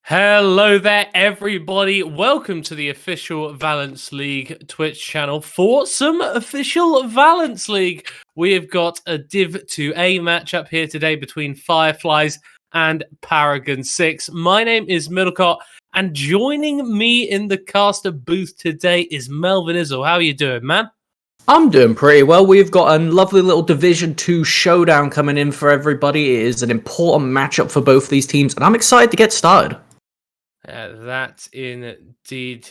Hello there, everybody. Welcome to the official Valence League Twitch channel for some official Valence League. We have got a Div 2A matchup here today between FireFlies and Paragon 6. My name is Middlecott, and joining me in the caster booth today is Melvin Izzle. How are you doing, man? I'm doing pretty well. We've got a lovely little Division 2 showdown coming in for everybody. It is an important matchup for both these teams, and I'm excited to get started. That indeed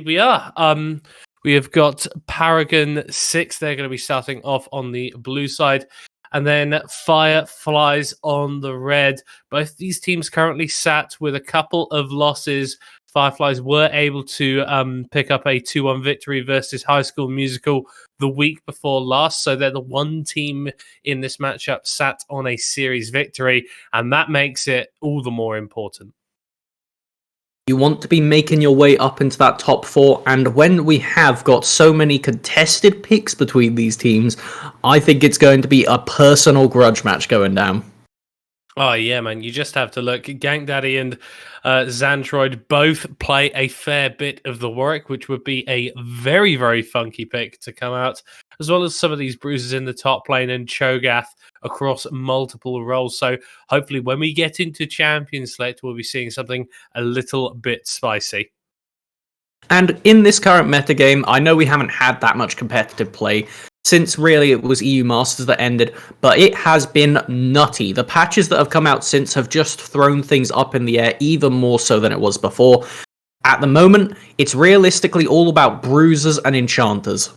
we are. We have got Paragon 6. They're going to be starting off on the blue side, and then Fireflies on the red. Both these teams currently sat with a couple of losses. Fireflies were able to pick up a 2-1 victory versus High School Musical the week before last. So they're the one team in this matchup sat on a series victory, and that makes it all the more important. You want to be making your way up into that top 4, and when we have got so many contested picks between these teams, I think it's going to be a personal grudge match going down. Oh yeah, man! You just have to look. Gank Daddy and Xantroid both play a fair bit of the Warwick, which would be a very, very funky pick to come out, as well as some of these bruises in the top lane and Cho'Gath across multiple roles. So hopefully, when we get into Champion Select, we'll be seeing something a little bit spicy. And in this current metagame, I know we haven't had that much competitive play since really it was EU Masters that ended, but it has been nutty. The patches that have come out since have just thrown things up in the air even more so than it was before. At the moment, it's realistically all about bruisers and enchanters.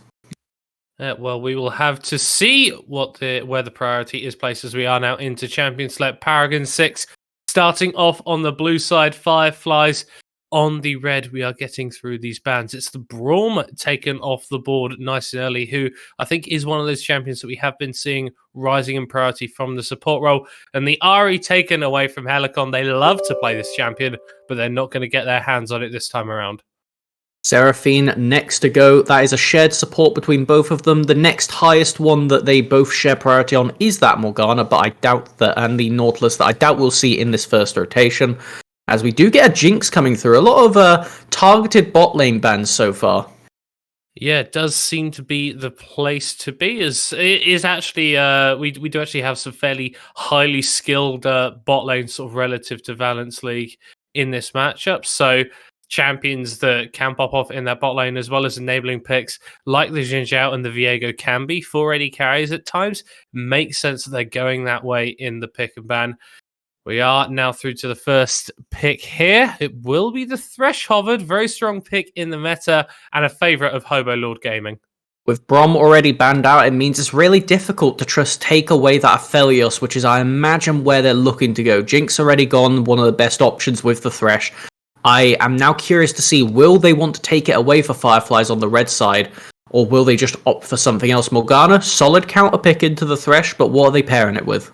Well, we will have to see where the priority is placed as we are now into Champion Select Paragon 6. Starting off on the blue side, FireFlies. On the red, we are getting through these bans. It's the Braum taken off the board nice and early, who I think is one of those champions that we have been seeing rising in priority from the support role. And the Ahri taken away from Helicon. They love to play this champion, but they're not going to get their hands on it this time around. Seraphine next to go. That is a shared support between both of them. The next highest one that they both share priority on is that Morgana, but I doubt that, and the Nautilus that I doubt we'll see in this first rotation. As we do get a Jinx coming through. A lot of targeted bot lane bans so far. Yeah, it does seem to be the place to be. It is actually we do actually have some fairly highly skilled bot lane sort of relative to Valence League in this matchup. So champions that can pop off in that bot lane, as well as enabling picks like the Xin Zhao and the Viego can be for AD carries at times. Makes sense that they're going that way in the pick and ban. We are now through to the first pick here. It will be the Thresh Hovered, very strong pick in the meta and a favourite of Hobo Lord Gaming. With Braum already banned out, it means it's really difficult to just take away that Aphelios, which is, I imagine, where they're looking to go. Jinx already gone, one of the best options with the Thresh. I am now curious to see, will they want to take it away for FireFlies on the red side, or will they just opt for something else? Morgana, solid counter pick into the Thresh, but what are they pairing it with?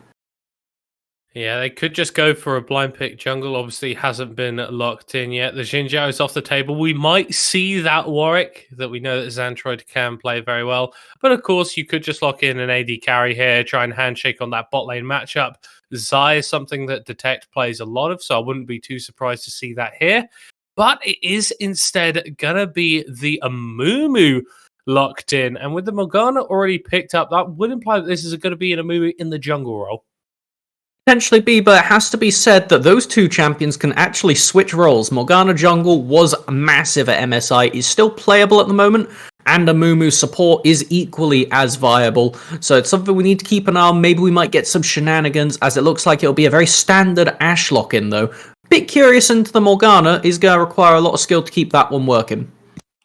Yeah, they could just go for a blind pick jungle. Obviously, hasn't been locked in yet. The Xin Zhao is off the table. We might see that Warwick that we know that Xantroid can play very well. But of course, you could just lock in an AD carry here, try and handshake on that bot lane matchup. Zai is something that Detect plays a lot of, so I wouldn't be too surprised to see that here. But it is instead going to be the Amumu locked in. And with the Morgana already picked up, that would imply that this is going to be an Amumu in the jungle role. Potentially be, but it has to be said that those two champions can actually switch roles. Morgana Jungle was massive at MSI, is still playable at the moment, and Amumu support is equally as viable. So it's something we need to keep an eye on. Maybe we might get some shenanigans, as it looks like it'll be a very standard Ashe lock-in, though. Bit curious into the Morgana, is going to require a lot of skill to keep that one working.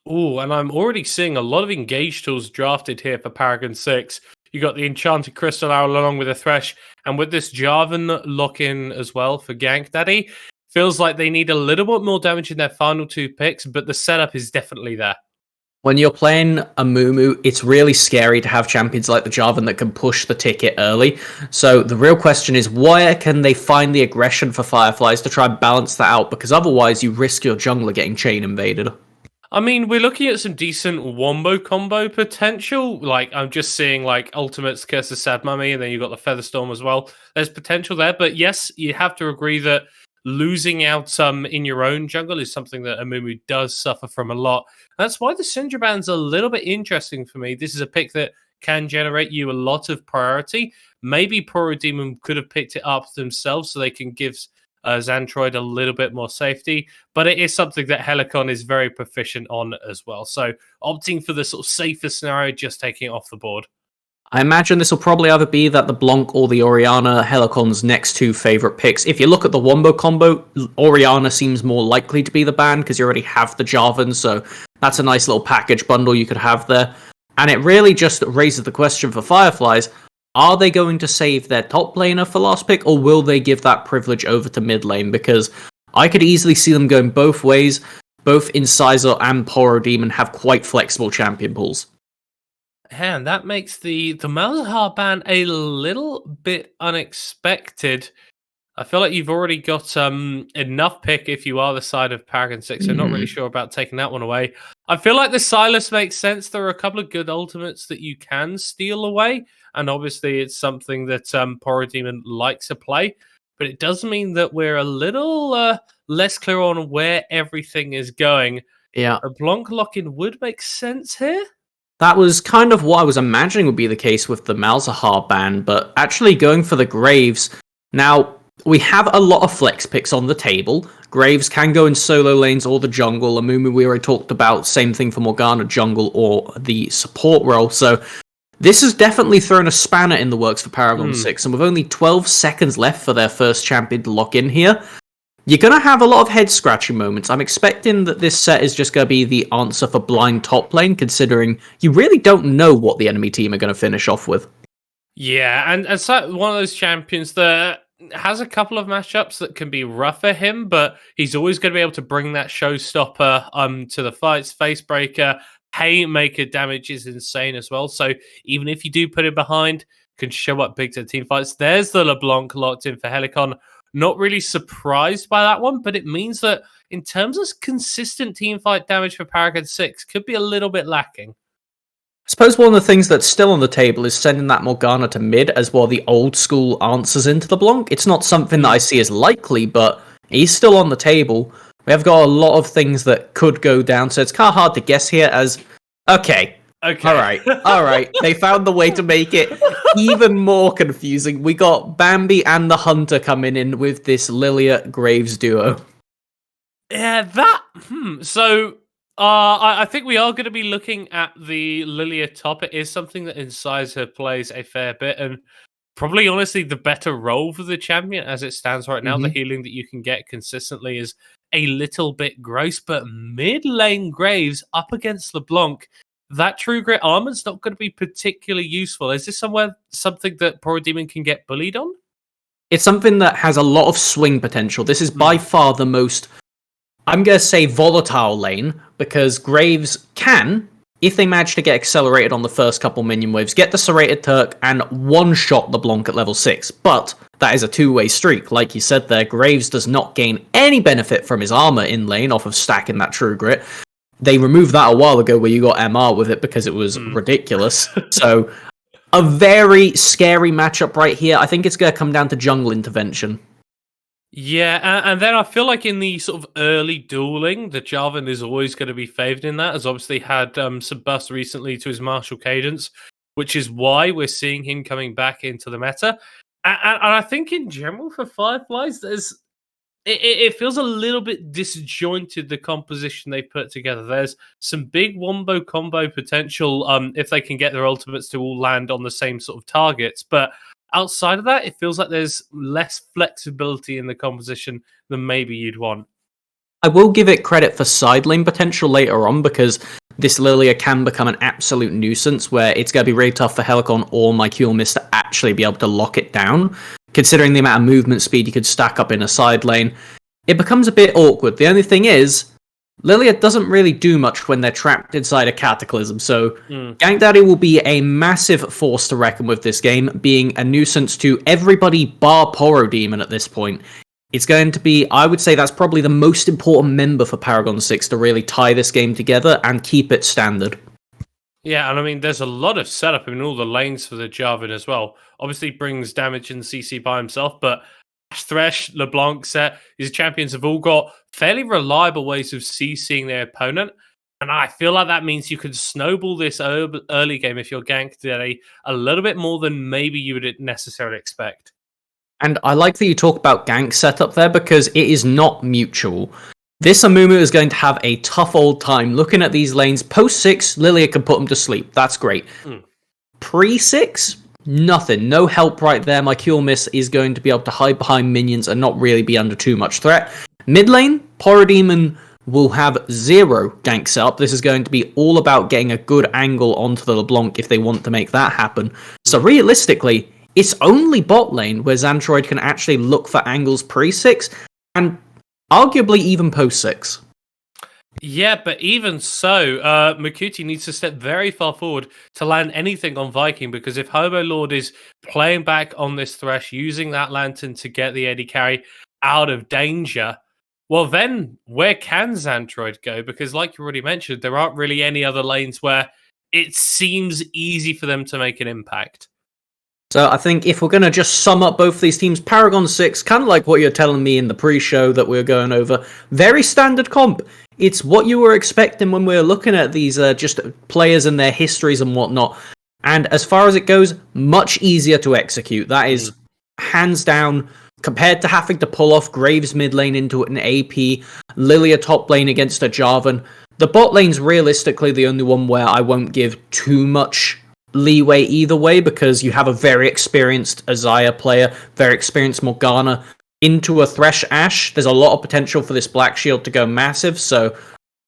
Oh, and I'm already seeing a lot of engage tools drafted here for Paragon 6. You got the Enchanted Crystal Owl along with a Thresh, and with this Jarvan lock-in as well for Gank Daddy, feels like they need a little bit more damage in their final two picks, but the setup is definitely there. When you're playing Amumu, it's really scary to have champions like the Jarvan that can push the ticket early. So the real question is, where can they find the aggression for FireFlies to try and balance that out? Because otherwise you risk your jungler getting chain invaded. I mean, we're looking at some decent wombo combo potential. Like, I'm just seeing, like, Ultimate's Curse of Sad Mummy, and then you've got the Featherstorm as well. There's potential there, but yes, you have to agree that losing out in your own jungle is something that Amumu does suffer from a lot. That's why the Syndra ban's a little bit interesting for me. This is a pick that can generate you a lot of priority. Maybe Poro Demon could have picked it up themselves so they can give Xantroid a little bit more safety, but it is something that Helicon is very proficient on as well. So opting for the sort of safer scenario, just taking it off the board. I imagine this will probably either be that the Blanc or the Orianna, Helicon's next two favourite picks. If you look at the Wombo combo, Orianna seems more likely to be the ban because you already have the Jarvan, so that's a nice little package bundle you could have there. And it really just raises the question for FireFlies, are they going to save their top laner for last pick, or will they give that privilege over to mid lane? Because I could easily see them going both ways. Both Incisor and Poro Demon have quite flexible champion pools. And that makes the Malzahar ban a little bit unexpected. I feel like you've already got enough pick if you are the side of Paragon 6. I'm not really sure about taking that one away. I feel like the Silas makes sense. There are a couple of good ultimates that you can steal away, and obviously it's something that Parademon likes to play, but it does mean that we're a little less clear on where everything is going. Yeah. A Blanc lock-in would make sense here. That was kind of what I was imagining would be the case with the Malzahar ban, but actually going for the Graves. Now, we have a lot of flex picks on the table. Graves can go in solo lanes or the jungle. Amumu we already talked about, same thing for Morgana jungle or the support role. So this has definitely thrown a spanner in the works for Paragon 6, and with only 12 seconds left for their first champion to lock in here, you're going to have a lot of head-scratching moments. I'm expecting that this set is just going to be the answer for blind top lane, considering you really don't know what the enemy team are going to finish off with. Yeah, and so one of those champions that has a couple of matchups that can be rough for him, but he's always going to be able to bring that showstopper to the fights. Facebreaker, Haymaker damage is insane as well. So even if you do put him behind, can show up big to the team fights. There's the LeBlanc locked in for Helicon. Not really surprised by that one, but it means that in terms of consistent team fight damage for Paragon 6, could be a little bit lacking. I suppose one of the things that's still on the table is sending that Morgana to mid as well, the old school answers into the Blanc. It's not something that I see as likely, but he's still on the table. We have got a lot of things that could go down, so it's kind of hard to guess here as, okay. Alright. They found the way to make it even more confusing. We got Bambi and the Hunter coming in with this Lilia Graves duo. Yeah, So I think we are going to be looking at the Lilia top. It is something that Incisor plays a fair bit, and probably honestly the better role for the champion as it stands right now. The healing that you can get consistently is a little bit gross, but mid lane Graves up against LeBlanc, that True Grit armor's not going to be particularly useful. Is this something that Parademon can get bullied on? It's something that has a lot of swing potential. This is by far the most, I'm going to say, volatile lane, because Graves can, if they manage to get accelerated on the first couple minion waves, get the Serrated Turk and one-shot the Blanc at level 6. But that is a two-way streak. Like you said there, Graves does not gain any benefit from his armor in lane off of stacking that True Grit. They removed that a while ago where you got MR with it because it was ridiculous. So, a very scary matchup right here. I think it's going to come down to jungle intervention. Yeah, and then I feel like in the sort of early dueling, the Jarvan is always going to be favoured in that, as obviously had some buffs recently to his martial cadence, which is why we're seeing him coming back into the meta. And I think in general for FireFlies, it feels a little bit disjointed, the composition they put together. There's some big wombo combo potential if they can get their ultimates to all land on the same sort of targets, but outside of that, it feels like there's less flexibility in the composition than maybe you'd want. I will give it credit for side lane potential later on, because this Lilia can become an absolute nuisance where it's going to be really tough for Helicon or MyCuleMist to actually be able to lock it down. Considering the amount of movement speed you could stack up in a side lane, it becomes a bit awkward. The only thing is, Lilia doesn't really do much when they're trapped inside a Cataclysm, so Gank Daddy will be a massive force to reckon with this game, being a nuisance to everybody bar Parademon at this point. It's going to be, I would say that's probably the most important member for Paragon 6 to really tie this game together and keep it standard. Yeah, and I mean, there's a lot of setup in all the lanes for the Jarvan as well. Obviously brings damage and CC by himself, but Thresh, LeBlanc set, these champions have all got fairly reliable ways of CCing their opponent. And I feel like that means you can snowball this early game if you're ganked a little bit more than maybe you would necessarily expect. And I like that you talk about gank setup there, because it is not mutual. This Amumu is going to have a tough old time looking at these lanes. Post 6, Lilia can put him to sleep. That's great. Pre 6, nothing. No help right there. MyCuleMist is going to be able to hide behind minions and not really be under too much threat. Mid lane, Parademon will have zero gank setup. This is going to be all about getting a good angle onto the LeBlanc if they want to make that happen. So realistically, it's only bot lane where Xantroid can actually look for angles pre 6, and arguably even post 6. Yeah, but even so, Makuti needs to step very far forward to land anything on Viking, because if Hobo Lord is playing back on this Thresh, using that Lantern to get the AD carry out of danger, well then, where can Xantroid go? Because like you already mentioned, there aren't really any other lanes where it seems easy for them to make an impact. So I think if we're going to just sum up both these teams, Paragon 6, kind of like what you're telling me in the pre-show that we were going over, very standard comp. It's what you were expecting when we were looking at these just players and their histories and whatnot. And as far as it goes, much easier to execute. That is hands down, compared to having to pull off Graves mid lane into an AP, Lilia top lane against a Jarvan. The bot lane's realistically the only one where I won't give too much leeway either way, because you have a very experienced Azaya player, very experienced Morgana into a Thresh Ashe. There's a lot of potential for this Black Shield to go massive, so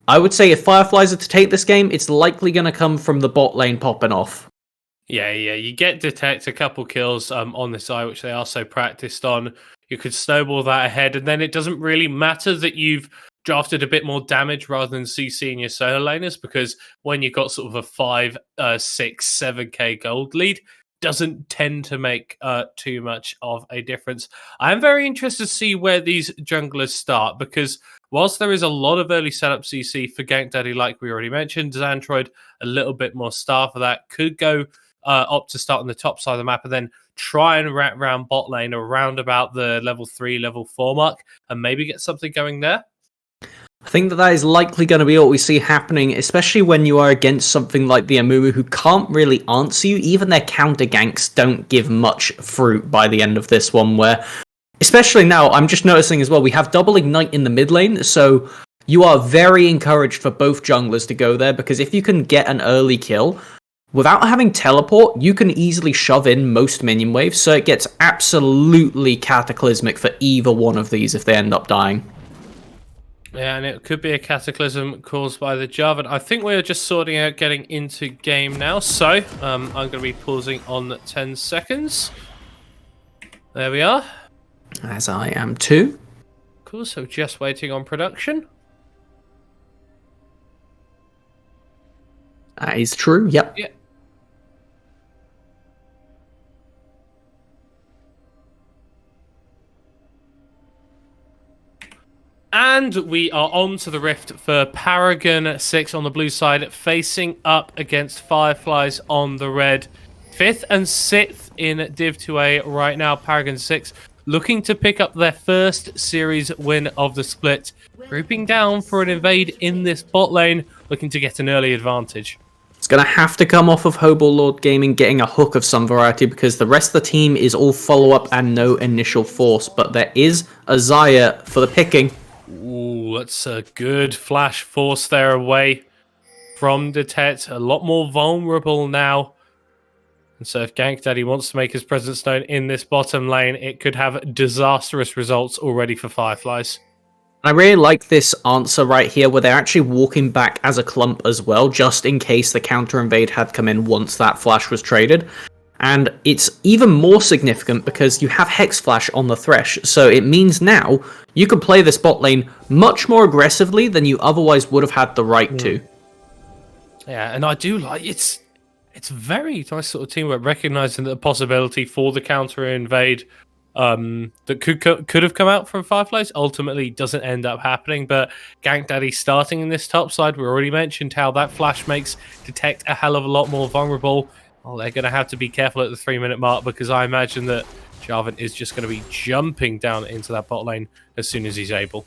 I would say if FireFlies are to take this game, it's likely going to come from the bot lane popping off. Yeah, you get Detect a couple kills on this eye, which they are so practiced on. You could snowball that ahead, and then it doesn't really matter that you've drafted a bit more damage rather than CC in your solo laners, because when you've got sort of a 5, 6, 7k gold lead, doesn't tend to make too much of a difference. I am very interested to see where these junglers start, because whilst there is a lot of early setup CC for Gank Daddy, like we already mentioned, Xantroid a little bit more star for that, could go opt to start on the top side of the map and then try and wrap around bot lane around about the level 3, level 4 mark, and maybe get something going there. I think that is likely going to be what we see happening, especially when you are against something like the Amumu, who can't really answer you. Even their counter ganks don't give much fruit by the end of this one, where, especially now, I'm just noticing as well, we have double ignite in the mid lane, so you are very encouraged for both junglers to go there, because if you can get an early kill, without having teleport, you can easily shove in most minion waves, so it gets absolutely cataclysmic for either one of these if they end up dying. Yeah, and it could be a cataclysm caused by the Jarvan. I think we're just sorting out getting into game now, so I'm going to be pausing on 10 seconds. There we are. As I am too. Cool, so just waiting on production. That is true, yep. Yeah. And we are on to the Rift for Paragon 6 on the blue side, facing up against FireFlies on the red. 5th and 6th in Div 2A right now. Paragon 6 looking to pick up their first series win of the split. Grouping down for an invade in this bot lane, looking to get an early advantage. It's going to have to come off of Hobo Lord Gaming getting a hook of some variety, because the rest of the team is all follow-up and no initial force. But there is a Xayah for the picking. Ooh, that's a good flash force there away from Detect. A lot more vulnerable now. And so if Gank Daddy wants to make his presence known in this bottom lane, it could have disastrous results already for FireFlies. I really like this answer right here, where they're actually walking back as a clump as well, just in case the counter invade had come in once that flash was traded. And it's even more significant because you have Hex Flash on the Thresh, so it means now you can play this bot lane much more aggressively than you otherwise would have had the right to. Yeah, and I do like it's very nice sort of teamwork, recognizing the possibility for the counter invade that could have come out from FireFlies. Ultimately doesn't end up happening, but Gank Daddy starting in this top side, we already mentioned how that flash makes Detect a hell of a lot more vulnerable. Well, they're going to have to be careful at the 3-minute mark, because I imagine that Jarvan is just going to be jumping down into that bot lane as soon as he's able.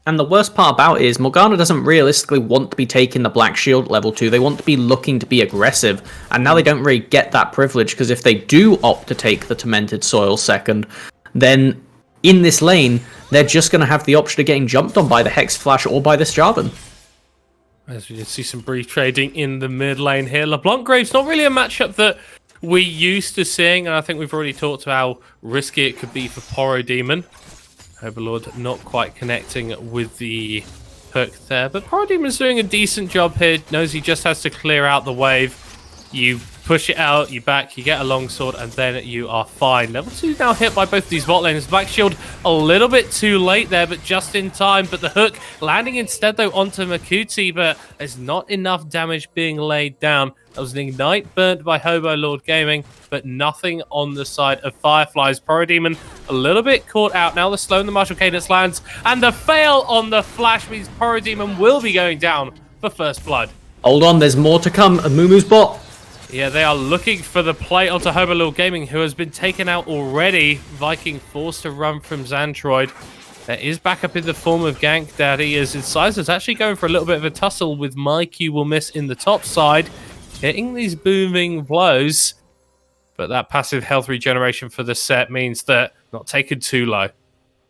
And the worst part about it is Morgana doesn't realistically want to be taking the Black Shield level 2. They want to be looking to be aggressive. And now they don't really get that privilege, because if they do opt to take the Tormented Soil second, then in this lane, they're just going to have the option of getting jumped on by the Hex Flash or by this Jarvan. As we see some brief trading in the mid lane here. LeBlanc Graves, not really a matchup that we're used to seeing, and I think we've already talked about how risky it could be for Poro Demon. Overlord not quite connecting with the hook there, but Poro Demon's doing a decent job here. Knows he just has to clear out the wave. You push it out, you back, you get a longsword, and then you are fine. Level 2 now hit by both these bot lanes. Black Shield a little bit too late there, but just in time. But the hook landing instead, though, onto Makuti, but there's not enough damage being laid down. That was an ignite burnt by Hobo Lord Gaming, but nothing on the side of FireFlies. Parademon a little bit caught out. Now the slow and the Martial Cadence lands, and the fail on the flash means Parademon will be going down for first blood. Hold on, there's more to come. Amumu's bot. Yeah, they are looking for the play onto Hobo Lord Gaming, who has been taken out already. Viking forced to run from Xantroid. There is backup in the form of Gank Daddy, as Incisors actually going for a little bit of a tussle with My Q will miss in the top side, hitting these booming blows. But that passive health regeneration for the set means that not taken too low.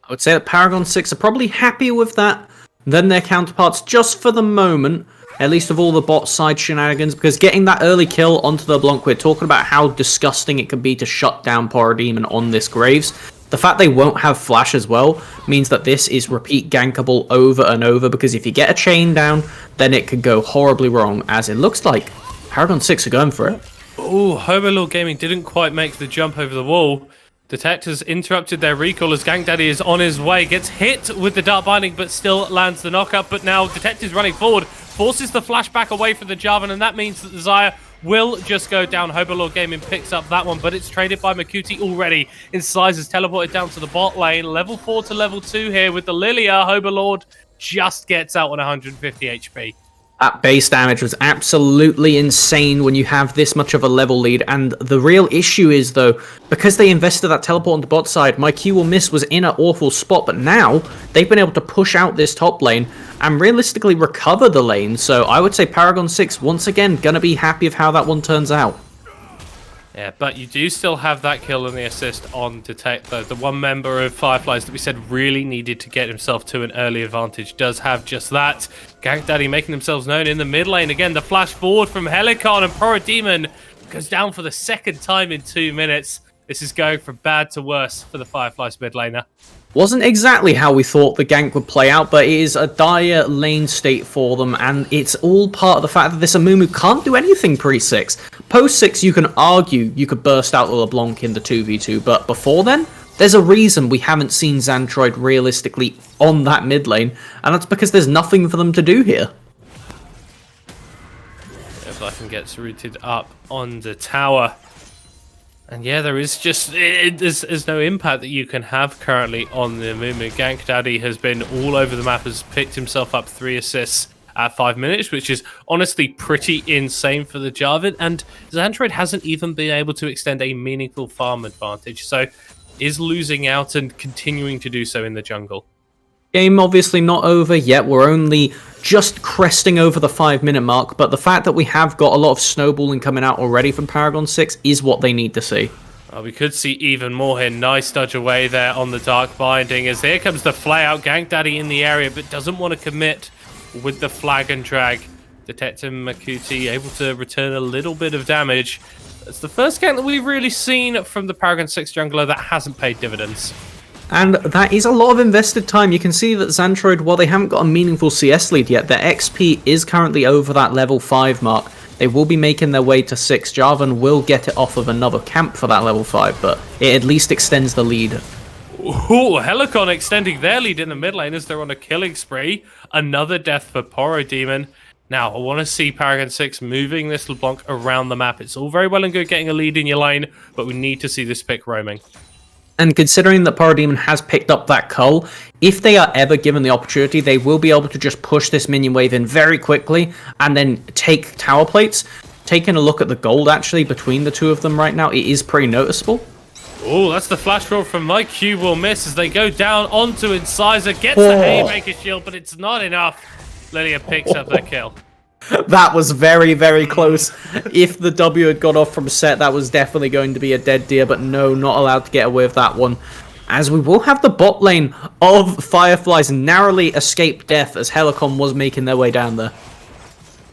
I would say that Paragon 6 are probably happier with that than their counterparts just for the moment, at least of all the bot side shenanigans, because getting that early kill onto the Blanc, we're talking about how disgusting it can be to shut down Parademon on this Graves. The fact they won't have flash as well means that this is repeat gankable over and over, because if you get a chain down, then it could go horribly wrong, as it looks like Paragon 6 are going for it. Oh, Hobo Lord Gaming didn't quite make the jump over the wall. Detectors interrupted their recall as Gank Daddy is on his way. Gets hit with the Dark Binding, but still lands the knockup. But now Detective's running forward, forces the flashback away from the Jarvan, and that means that the Xayah will just go down. Hobo Lord Gaming picks up that one, but it's traded by Makuti already. Incisors teleported down to the bot lane. Level 4 to level 2 here with the Lilia. Hobo Lord just gets out on 150 HP. That base damage was absolutely insane when you have this much of a level lead, and the real issue is, though, because they invested that teleport on the bot side, My Q will miss was in an awful spot, but now they've been able to push out this top lane and realistically recover the lane, so I would say Paragon 6, once again, gonna be happy of how that one turns out. Yeah, but you do still have that kill and the assist on Detect, though. The one member of FireFlies that we said really needed to get himself to an early advantage does have just that. Gank Daddy making themselves known in the mid lane. Again, the flash forward from Helicon, and Parademon goes down for the second time in 2 minutes. This is going from bad to worse for the FireFlies mid laner. Wasn't exactly how we thought the gank would play out, but it is a dire lane state for them, and it's all part of the fact that this Amumu can't do anything pre-6. Post-6, you can argue you could burst out the LeBlanc in the 2v2, but before then, there's a reason we haven't seen Xantroid realistically on that mid lane, and that's because there's nothing for them to do here. If Blacken gets rooted up on the tower. And yeah, there is just, there's no impact that you can have currently on the Amumu. Gank Daddy has been all over the map, has picked himself up 3 assists at 5 minutes, which is honestly pretty insane for the Jarvan. And Xantroid hasn't even been able to extend a meaningful farm advantage, so is losing out and continuing to do so in the jungle. Game obviously not over yet, we're only just cresting over the 5-minute mark, but the fact that we have got a lot of snowballing coming out already from Paragon 6 is what they need to see. We could see even more here. Nice dodge away there on the Dark Binding, as here comes the flay out. Gank Daddy in the area, but doesn't want to commit with the flag and drag. Detective Makuti able to return a little bit of damage. It's the first gank that we've really seen from the Paragon 6 jungler that hasn't paid dividends. And that is a lot of invested time. You can see that Xantroid, while they haven't got a meaningful CS lead yet, their XP is currently over that level 5 mark. They will be making their way to 6. Jarvan will get it off of another camp for that level 5, but it at least extends the lead. Ooh, Helicon extending their lead in the mid lane as they're on a killing spree. Another death for Parademon. Now, I want to see Paragon 6 moving this LeBlanc around the map. It's all very well and good getting a lead in your lane, but we need to see this pick roaming. And considering that Parademon has picked up that cull, if they are ever given the opportunity, they will be able to just push this minion wave in very quickly and then take tower plates. Taking a look at the gold, actually, between the two of them right now, it is pretty noticeable. Oh, that's the flash roll from My Q will miss as they go down onto Incisor. Gets the Haymaker shield, but it's not enough. Lilia picks up the kill. That was very, very close. If the W had got off from set, that was definitely going to be a dead deer, but no, not allowed to get away with that one. As we will have the bot lane of FireFlies narrowly escape death as Helicon was making their way down there.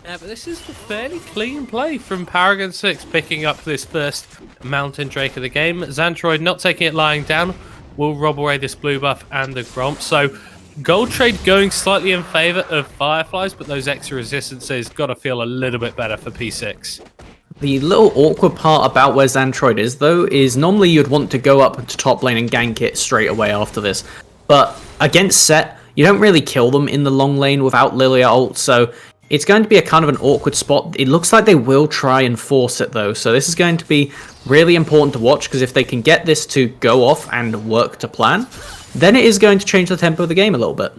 Yeah, but this is a fairly clean play from Paragon 6, picking up this first Mountain Drake of the game. Xantroid not taking it lying down, will rob away this blue buff and the Gromp. So gold trade going slightly in favor of FireFlies, but those extra resistances got to feel a little bit better for P6. The little awkward part about where Xantroid is, though, is normally you'd want to go up to top lane and gank it straight away after this. But against Set, you don't really kill them in the long lane without Lilia ult, so it's going to be a kind of an awkward spot. It looks like they will try and force it, though, so this is going to be really important to watch, because if they can get this to go off and work to plan, then it is going to change the tempo of the game a little bit.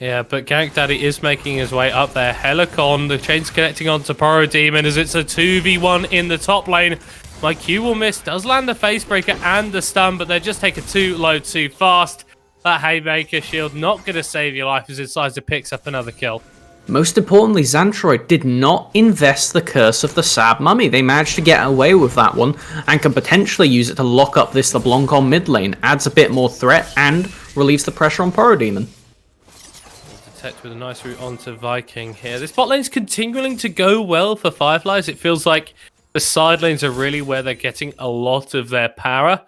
Yeah, but Gank Daddy is making his way up there. Helicon, the chain's connecting onto Parademon as it's a 2v1 in the top lane. My Q will miss, does land the Facebreaker and the stun, but they're just taking too low too fast. That Haymaker shield not going to save your life as Incisor picks up another kill. Most importantly, Xantroid did not invest the Curse of the Sad Mummy. They managed to get away with that one and can potentially use it to lock up this LeBlanc on mid lane. Adds a bit more threat and relieves the pressure on Parademon. Detect with a nice route onto Viking here. This bot lane's continuing to go well for FireFlies. It feels like the side lanes are really where they're getting a lot of their power.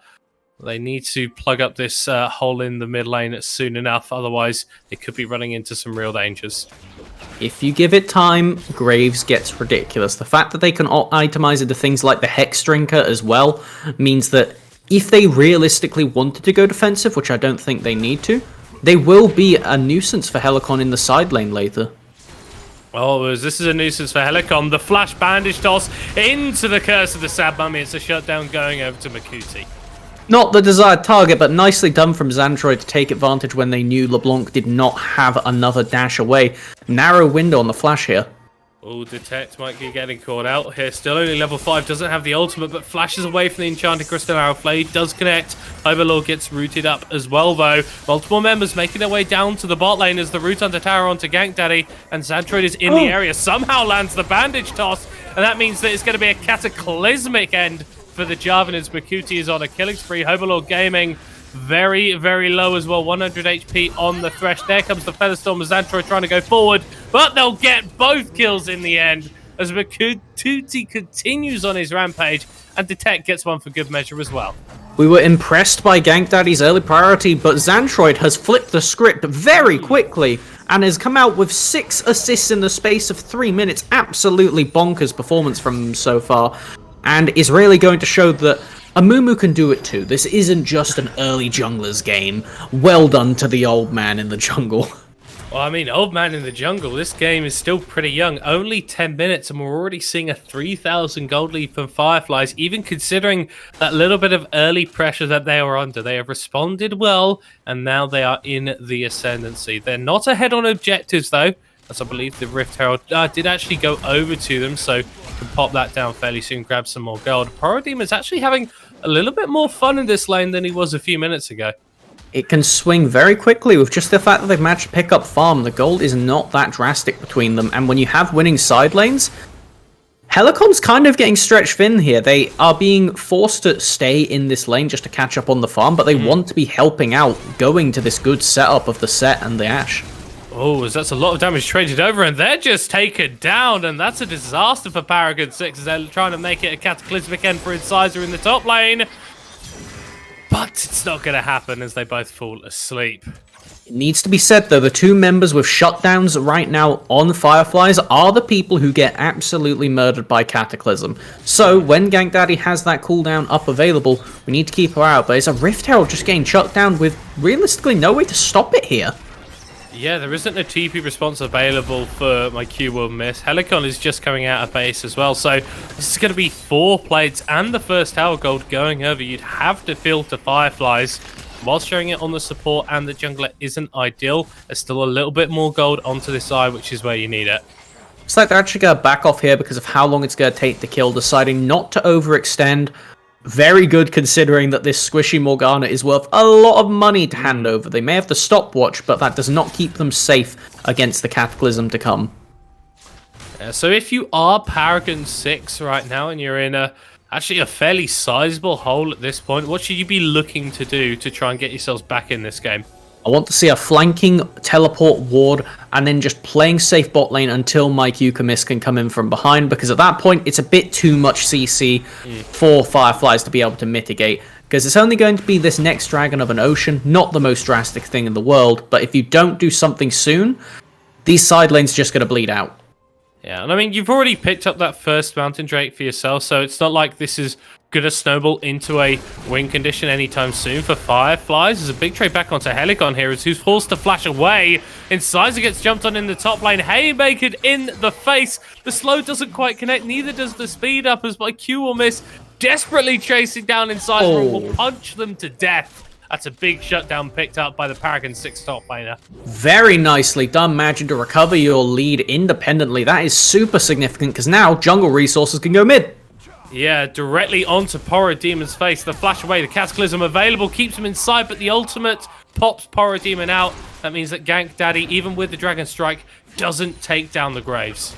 They need to plug up this hole in the mid lane soon enough, otherwise they could be running into some real dangers. If you give it time, Graves gets ridiculous. The fact that they can itemize into things like the Hex Drinker as well means that if they realistically wanted to go defensive, which I don't think they need to, they will be a nuisance for Helicon in the side lane later. Oh, this is a nuisance for Helicon. The flash bandage toss into the Curse of the Sad Mummy. It's a shutdown going over to Makuti. Not the desired target, but nicely done from Xantroid to take advantage when they knew LeBlanc did not have another dash away. Narrow window on the flash here. Oh, Detect might be getting caught out here. Still only level 5, doesn't have the ultimate, but flashes away from the Enchanted Crystal Arrow Blade. Does connect. Overlord gets rooted up as well, though. Multiple members making their way down to the bot lane as the root under tower onto Gank Daddy. And Xantroid is in the area. Somehow lands the bandage toss. And that means that it's going to be a cataclysmic end for the Jarvan as Makuti is on a killing spree. Overlord Gaming very, very low as well. 100 HP on the Thresh. There comes the Featherstorm as Xantroid trying to go forward, but they'll get both kills in the end as Makuti continues on his rampage, and Detect gets one for good measure as well. We were impressed by Gank Daddy's early priority, but Xantroid has flipped the script very quickly and has come out with 6 assists in the space of 3 minutes. Absolutely bonkers performance from him so far, and is really going to show that Amumu can do it too. This isn't just an early jungler's game. Well done to the old man in the jungle. Well, I mean, old man in the jungle, this game is still pretty young. Only 10 minutes and we're already seeing a 3,000 gold lead from FireFlies, even considering that little bit of early pressure that they were under. They have responded well, and now they are in the ascendancy. They're not ahead on objectives, though, as I believe the Rift Herald did actually go over to them, so can pop that down fairly soon, grab some more gold. Parademon is actually having a little bit more fun in this lane than he was a few minutes ago. It can swing very quickly with just the fact that they've managed to pick up farm. The gold is not that drastic between them, and when you have winning side lanes, Helicon's kind of getting stretched thin here. They are being forced to stay in this lane just to catch up on the farm, but they want to be helping out, going to this good setup of the Set and the Ashe. Oh, that's a lot of damage traded over, and they're just taken down, and that's a disaster for Paragon 6 as they're trying to make it a cataclysmic end for Incisor in the top lane. But it's not going to happen as they both fall asleep. It needs to be said, though, the 2 members with shutdowns right now on FireFlies are the people who get absolutely murdered by Cataclysm. So, when Gank Daddy has that cooldown up available, we need to keep her out. But it's a Rift Herald just getting shut down with realistically no way to stop it here. Yeah, there isn't a TP response available for my Q will miss. Helicon is just coming out of base as well, so this is going to be 4 plates and the first tower gold going over. You'd have to filter FireFlies. Whilst showing it on the support and the jungler isn't ideal, there's still a little bit more gold onto this side, which is where you need it. Looks like they're actually going to back off here because of how long it's going to take to kill, deciding not to overextend. Very good considering that this squishy Morgana is worth a lot of money to hand over. They may have the stopwatch, but that does not keep them safe against the Cataclysm to come. So if you are Paragon 6 right now and you're in actually a fairly sizable hole at this point, what should you be looking to do to try and get yourselves back in this game? I want to see a flanking teleport ward and then just playing safe bot lane until Mike Eukamis can come in from behind, because at that point it's a bit too much CC for FireFlies to be able to mitigate, because it's only going to be this next Dragon of an Ocean, not the most drastic thing in the world, but if you don't do something soon, these side lanes are just going to bleed out. Yeah, and I mean, you've already picked up that first Mountain Drake for yourself, so it's not like this is going to snowball into a win condition anytime soon for Fireflies. There's a big trade back onto Helicon here, as who's forced to flash away. Incisor gets jumped on in the top lane. Haymaker in the face. The slow doesn't quite connect, neither does the speed up, as my Q will miss. Desperately chasing down Incisor and will punch them to death. That's a big shutdown picked up by the Paragon 6 top laner. Very nicely done, managing to recover your lead independently. That is super significant, because now jungle resources can go mid. Yeah, directly onto Porodemon's face. The flash away, the Cataclysm available, keeps him inside, but the ultimate pops Porodemon out. That means that Gank Daddy, even with the Dragon Strike, doesn't take down the Graves.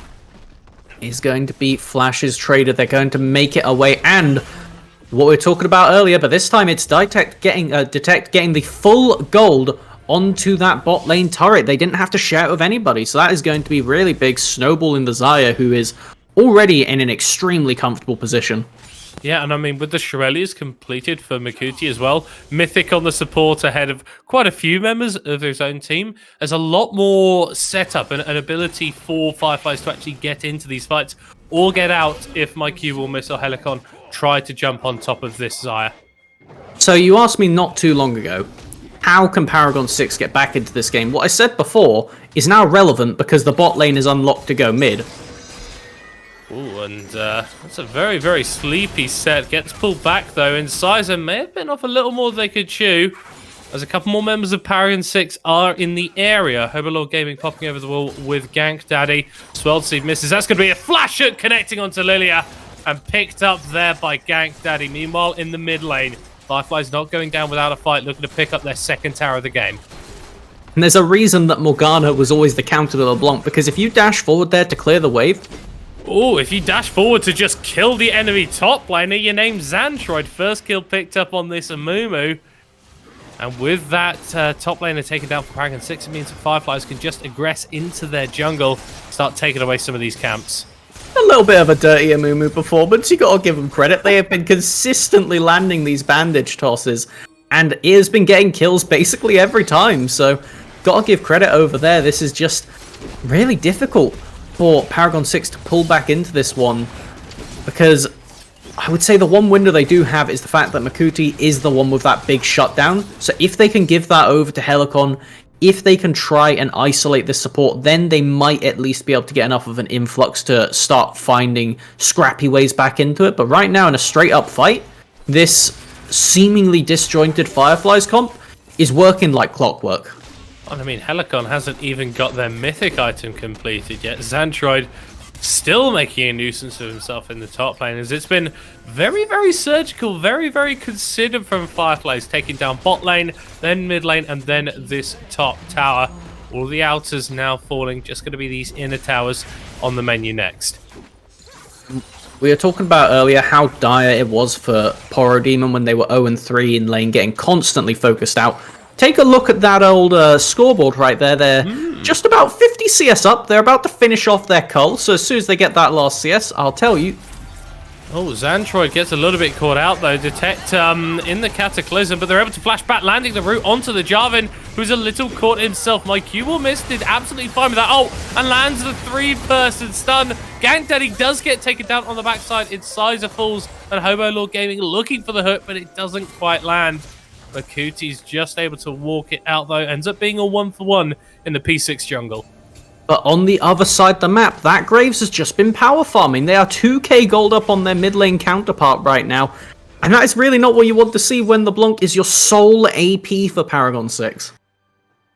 Is going to be Flash's traded. They're going to make it away, and what we were talking about earlier, but this time it's Detect getting the full gold onto that bot lane turret. They didn't have to share it with anybody, so that is going to be really big. Snowballing the Xayah, who is already in an extremely comfortable position. Yeah, and I mean, with the Shirelias completed for Makuti as well, Mythic on the support ahead of quite a few members of his own team. There's a lot more setup and an ability for Fireflies to actually get into these fights or get out if my Q will miss or Helicon try to jump on top of this Xayah. So you asked me not too long ago, how can Paragon 6 get back into this game? What I said before is now relevant because the bot lane is unlocked to go mid. Ooh, and that's a very, very sleepy set. Gets pulled back, though. Incisor may have been off a little more than they could chew, as a couple more members of Paragon 6 are in the area. Hobolord Gaming popping over the wall with Gank Daddy. Swelled Seed misses. That's going to be a flash hook connecting onto Lilia, and picked up there by Gank Daddy. Meanwhile, in the mid lane, Firefly's not going down without a fight, looking to pick up their second tower of the game. And there's a reason that Morgana was always the counter to LeBlanc, because if you dash forward there to clear the wave... Oh, if you dash forward to just kill the enemy top laner, your name's Xantroid. First kill picked up on this Amumu. And with that top laner taken down for Paragon 6, it means that Fireflies can just aggress into their jungle, start taking away some of these camps. A little bit of a dirty Amumu performance, you gotta give them credit. They have been consistently landing these bandage tosses, and he has been getting kills basically every time, so gotta give credit over there. This is just really difficult for Paragon 6 to pull back into this one, because I would say the one window they do have is the fact that Makuti is the one with that big shutdown. So if they can give that over to Helicon, if they can try and isolate this support, then they might at least be able to get enough of an influx to start finding scrappy ways back into it. But right now, in a straight-up fight, this seemingly disjointed Fireflies comp is working like clockwork. And I mean, Helicon hasn't even got their mythic item completed yet. Xantroid still making a nuisance of himself in the top lane, as it's been very, very surgical, very, very considered from Fireflies, taking down bot lane, then mid lane, and then this top tower. All the outers now falling, just going to be these inner towers on the menu next. We were talking about earlier how dire it was for Porodemon when they were 0-3 in lane, getting constantly focused out. Take a look at that old scoreboard right there. They're just about 50 CS up. They're about to finish off their cull, so as soon as they get that last CS, I'll tell you. Oh, Xantroid gets a little bit caught out, though. Detect in the Cataclysm, but they're able to flash back, landing the root onto the Jarvan, who's a little caught himself. My Q will miss, did absolutely fine with that. Oh, and lands the three-person stun. Gank Daddy does get taken down on the backside. Incisor falls, and Hobolord Gaming looking for the hook, but it doesn't quite land. Makuti's just able to walk it out, though. Ends up being a 1-for-1 in the P6 jungle. But on the other side of the map, that Graves has just been power farming. They are 2k gold up on their mid lane counterpart right now. And that is really not what you want to see when LeBlanc is your sole AP for Paragon 6.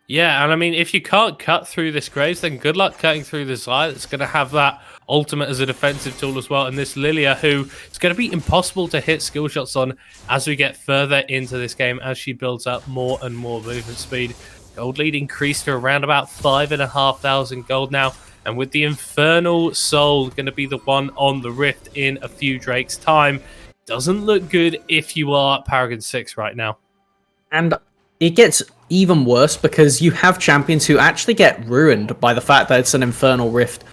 Yeah, and I mean, if you can't cut through this Graves, then good luck cutting through the Xayah. It's going to have that ultimate as a defensive tool as well. And this Lilia, who is going to be impossible to hit skill shots on as we get further into this game, as she builds up more and more movement speed. Gold lead increased to around about 5,500 gold now. And with the Infernal Soul going to be the one on the Rift in a few Drake's time, doesn't look good if you are Paragon 6 right now. And it gets even worse because you have champions who actually get ruined by the fact that it's an Infernal Rift.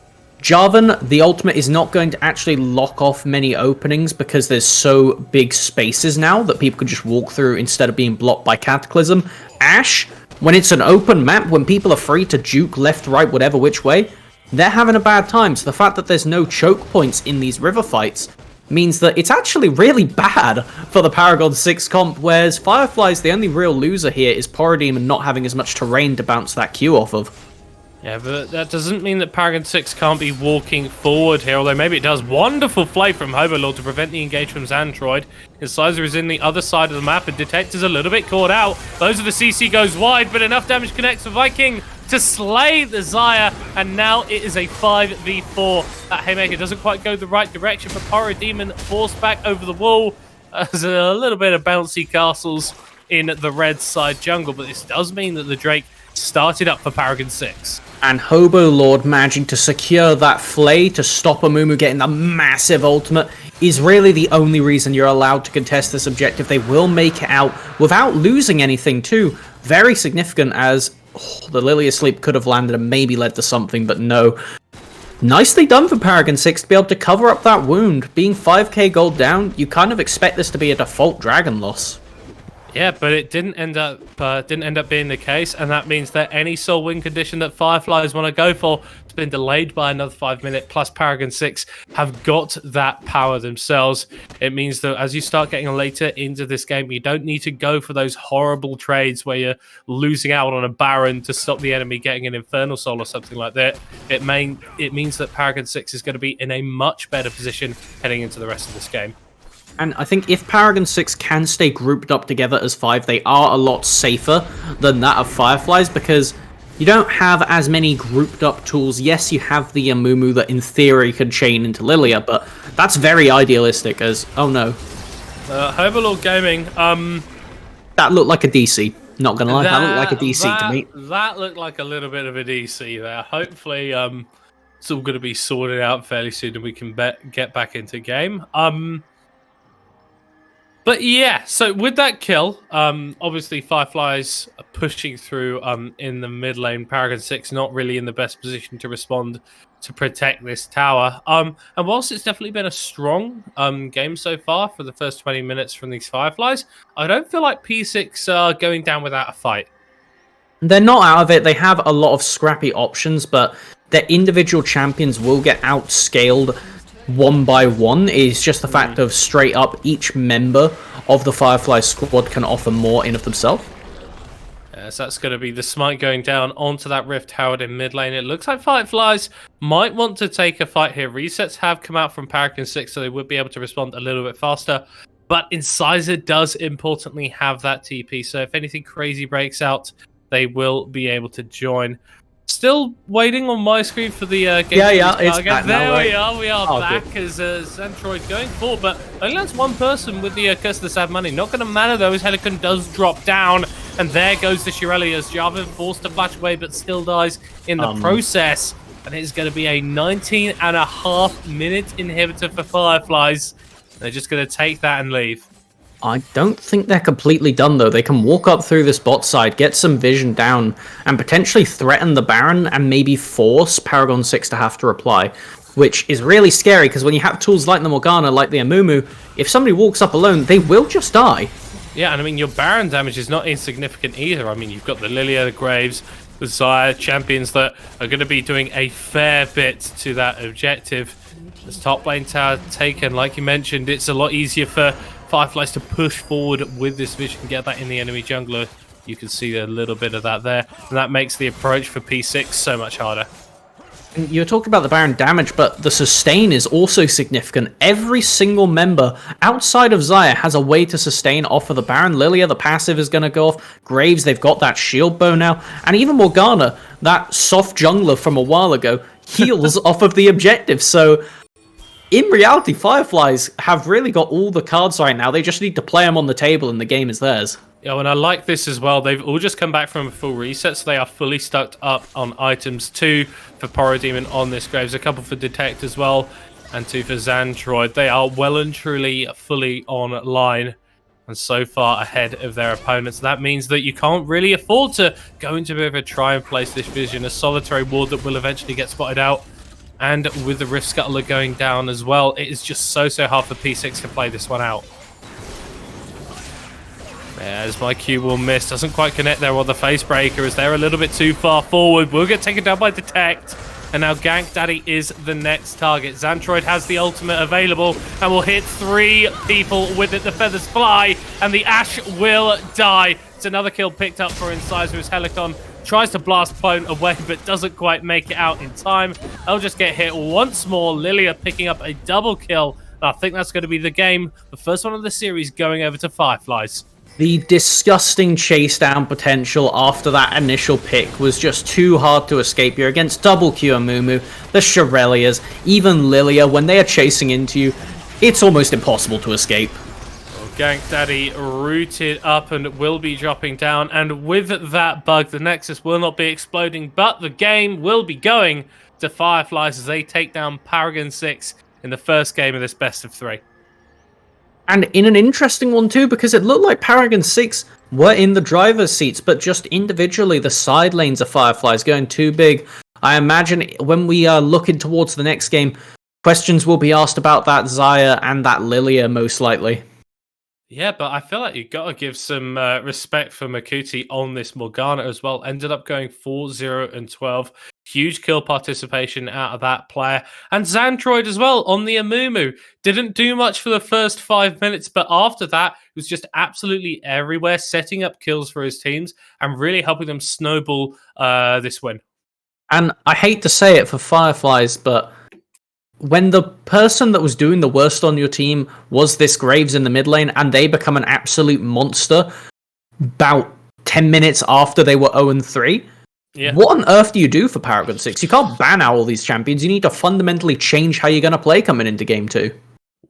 Jarvan, the ultimate, is not going to actually lock off many openings because there's so big spaces now that people can just walk through instead of being blocked by Cataclysm. Ashe, when it's an open map, when people are free to juke left, right, whatever which way, they're having a bad time. So the fact that there's no choke points in these river fights means that it's actually really bad for the Paragon 6 comp, whereas FireFlies, the only real loser here is Paragon not having as much terrain to bounce that Q off of. Yeah, but that doesn't mean that Paragon 6 can't be walking forward here, although maybe it does. Wonderful play from Hobolord to prevent the engagement from Xandroid. Incisor is in the other side of the map, and Detector's a little bit caught out. Those of the CC goes wide, but enough damage connects for Viking to slay the Xayah, and now it is a 5v4. That Haymaker doesn't quite go the right direction, but Parademon forced back over the wall. There's a little bit of bouncy castles in the red side jungle, but this does mean that the Drake started up for Paragon 6. And Hobolord managing to secure that flay to stop Amumu getting the massive ultimate is really the only reason you're allowed to contest this objective. They will make it out without losing anything too. Very significant, as the Lily Asleep could have landed and maybe led to something, but no. Nicely done for Paragon 6 to be able to cover up that wound. Being 5k gold down, you kind of expect this to be a default dragon loss. Yeah, but it didn't end up being the case, and that means that any soul win condition that FireFlies want to go for has been delayed by another 5 minutes. Plus, Paragon 6 have got that power themselves. It means that as you start getting later into this game, you don't need to go for those horrible trades where you're losing out on a Baron to stop the enemy getting an Infernal Soul or something like that. It means that Paragon 6 is going to be in a much better position heading into the rest of this game. And I think if Paragon 6 can stay grouped up together as 5, they are a lot safer than that of FireFlies, because you don't have as many grouped up tools. Yes, you have the Amumu that in theory could chain into Lilia, but that's very idealistic as, oh no. Hobolord Gaming, that looked like a DC. Not gonna lie, that looked like a DC to me. That looked like a little bit of a DC there. Hopefully, it's all going to be sorted out fairly soon and we can get back into game. But yeah, so with that kill, obviously FireFlies are pushing through in the mid lane. Paragon 6 not really in the best position to respond to protect this tower. And whilst it's definitely been a strong game so far for the first 20 minutes from these FireFlies, I don't feel like P6 are going down without a fight. They're not out of it. They have a lot of scrappy options, but their individual champions will get outscaled one by one. Is just the fact of straight up each member of the FireFly squad can offer more in of themselves. So that's going to be the smite going down onto that Rift Howard in mid lane. It looks like FireFlies might want to take a fight here. Resets have come out from Paragon 6, so they would be able to respond a little bit faster. But Incisor does importantly have that TP, so if anything crazy breaks out, they will be able to join. Still waiting on my screen for the game. Yeah, it's back there now, right? we are back good. as Xandroid going forward, but only lands one person with the Curse of the Sad Money. Not going to matter though, as Helicon does drop down, and there goes the Shirelli as Jarvan forced to flash away, but still dies in the process. And it's going to be a 19.5-minute inhibitor for FireFlies. They're just going to take that and leave. I don't think they're completely done, though. They can walk up through this bot side, get some vision down, and potentially threaten the Baron and maybe force Paragon 6 to have to reply, which is really scary, because when you have tools like the Morgana, like the Amumu, if somebody walks up alone, they will just die. Yeah, and I mean, your Baron damage is not insignificant either. I mean, you've got the Lilia, the Graves, the Xayah, champions that are going to be doing a fair bit to that objective. This top lane tower taken, like you mentioned, it's a lot easier for FireFlies to push forward with this vision and get that in the enemy jungler. You can see a little bit of that there, and that makes the approach for P6 so much harder. You were talking about the Baron damage, but the sustain is also significant. Every single member outside of Xayah has a way to sustain off of the Baron. Lilia, the passive, is going to go off. Graves, they've got that shield bow now. And even Morgana, that soft jungler from a while ago, heals off of the objective. So in reality, FireFlies have really got all the cards right now. They just need to play them on the table and the game is theirs. Yeah, and I like this as well. They've all just come back from a full reset, so they are fully stocked up on items. 2 for Parademon on this Graves, a couple for Detect as well, and 2 for Xandroid. They are well and truly fully online and so far ahead of their opponents. That means that you can't really afford to go into a bit of a try and place this vision. A solitary ward that will eventually get spotted out. And with the Rift Scuttler going down as well, it is just so hard for P6 to play this one out. As my Q will miss, doesn't quite connect there on the Facebreaker as they're a little bit too far forward. Will get taken down by Detect. and now Gank Daddy is the next target. Xantroid has the ultimate available and will hit 3 people with it. The feathers fly, and the Ashe will die. It's another kill picked up for Incisor as Helicon tries to blast Clone away, but doesn't quite make it out in time. They'll just get hit once more. Lilia picking up a double kill. And I think that's going to be the game. The first one of the series going over to FireFlies. The disgusting chase down potential after that initial pick was just too hard to escape. You're against double Q and Mumu, the Shirelias, even Lilia. When they are chasing into you, it's almost impossible to escape. Gank Daddy rooted up and will be dropping down, and with that bug, the Nexus will not be exploding, but the game will be going to FireFlies as they take down Paragon 6 in the first game of this best of 3. And in an interesting one too, because it looked like Paragon 6 were in the driver's seats, but just individually the side lanes of FireFlies going too big. I imagine when we are looking towards the next game, questions will be asked about that Xayah and that Lilia most likely. Yeah, but I feel like you've got to give some respect for Makuti on this Morgana as well. Ended up going 4-0-12. Huge kill participation out of that player. And Xantroid as well on the Amumu. Didn't do much for the first 5 minutes, but after that, he was just absolutely everywhere, setting up kills for his teams and really helping them snowball this win. And I hate to say it for FireFlies, but when the person that was doing the worst on your team was this Graves in the mid lane, and they become an absolute monster about 10 minutes after they were 0-3, what on earth do you do for Paragon 6? You can't ban out all these champions. You need to fundamentally change how you're going to play coming into Game 2.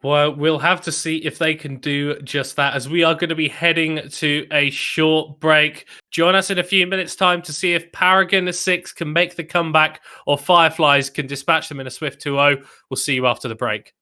Well, we'll have to see if they can do just that, as we are going to be heading to a short break. Join us in a few minutes' time to see if Paragon 6 can make the comeback or FireFlies can dispatch them in a swift 2-0. We'll see you after the break.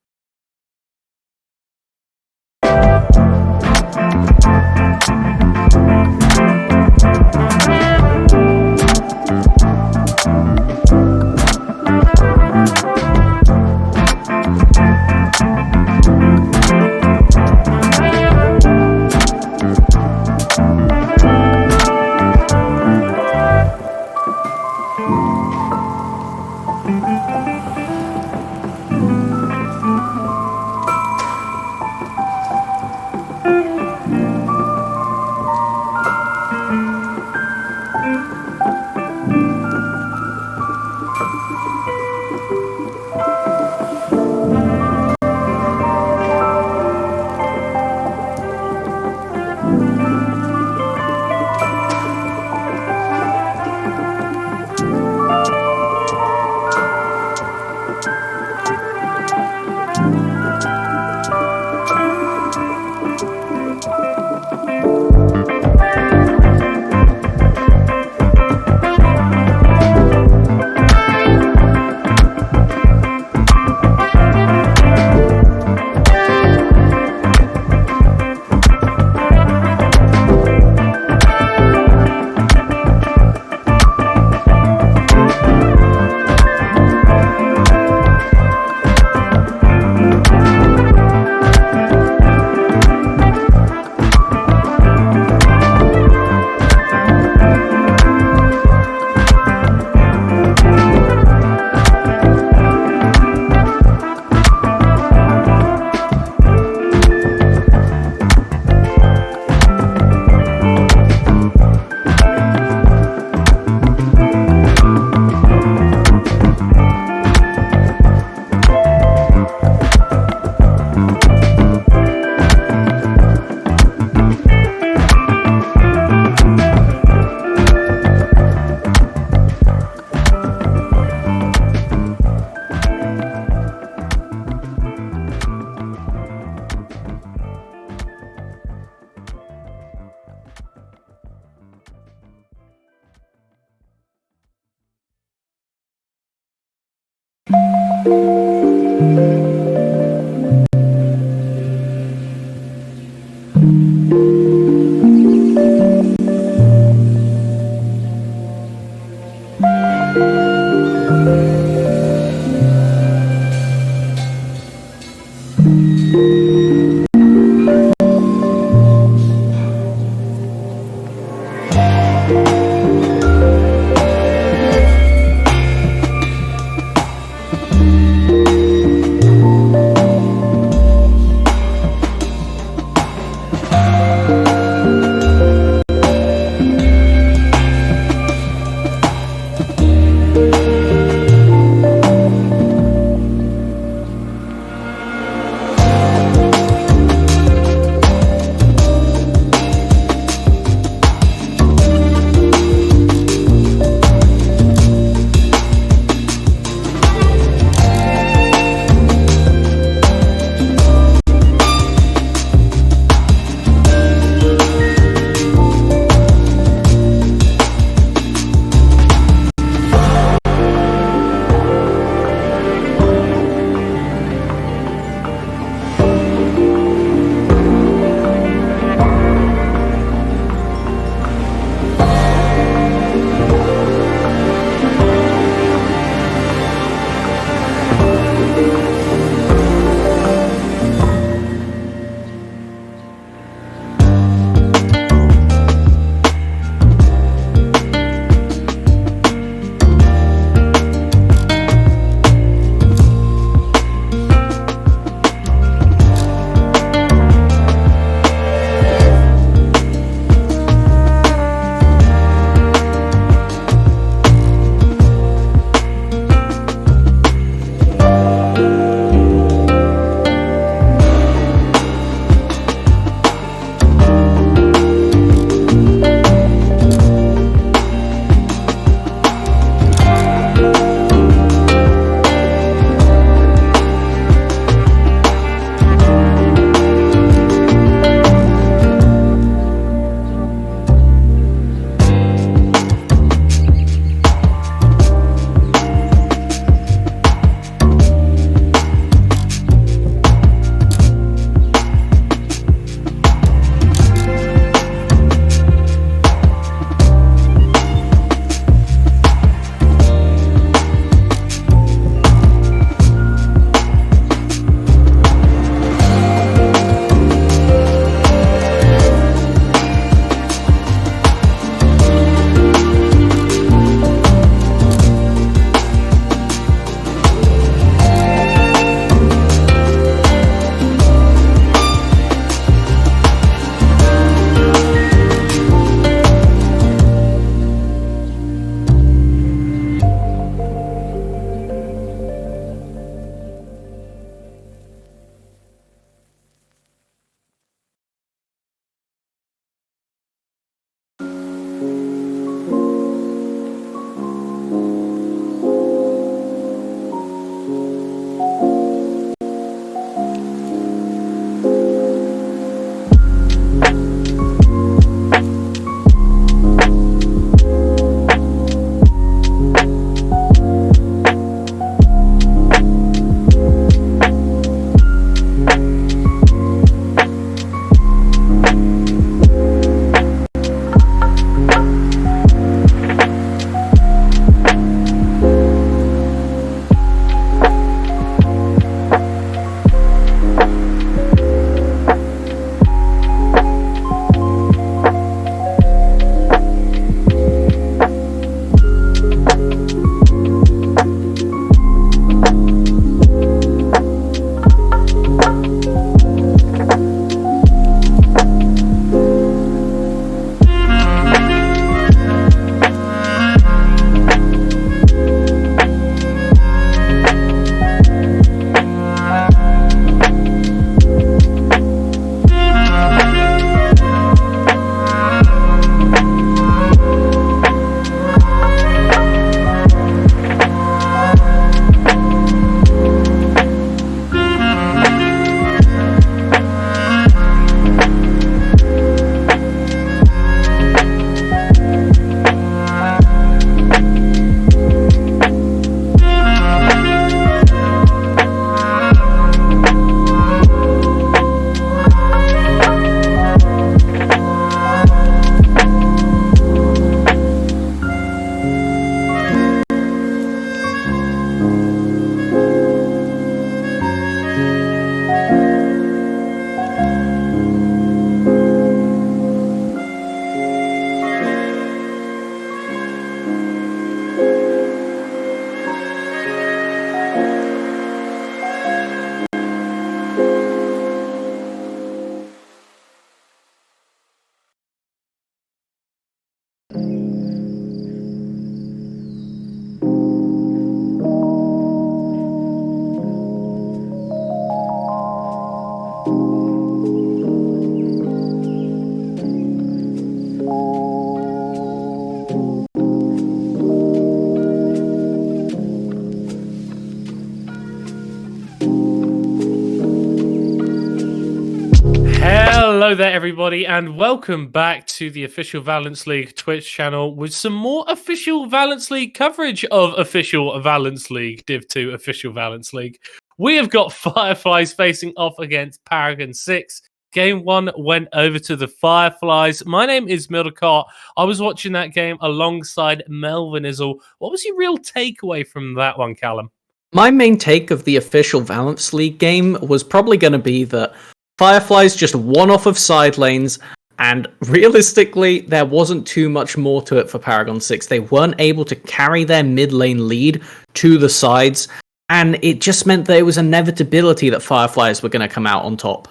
Hello there, everybody, and welcome back to the official Valence League Twitch channel with some more official Valence League coverage of official Valence League, Div 2 official Valence League. We have got FireFlies facing off against Paragon 6. Game 1 went over to the FireFlies. My name is Mildecart. I was watching that game alongside Melvin Izzle. What was your real takeaway from that one, Callum? My main take of the official Valence League game was probably going to be that FireFlies just one off of side lanes, and realistically, there wasn't too much more to it for Paragon 6. They weren't able to carry their mid lane lead to the sides, and it just meant that it was inevitability that FireFlies were going to come out on top.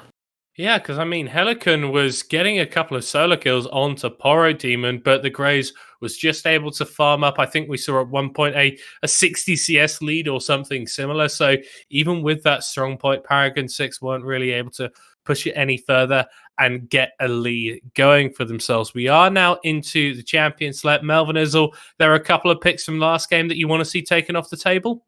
Yeah, because I mean, Helicon was getting a couple of solo kills onto Poro Demon, but the Greys was just able to farm up. I think we saw at one point a 60 CS lead or something similar. So even with that strong point, Paragon 6 weren't really able to push it any further and get a lead going for themselves. We are now into the champion select. Melvin Izzle, there are a couple of picks from last game that you want to see taken off the table?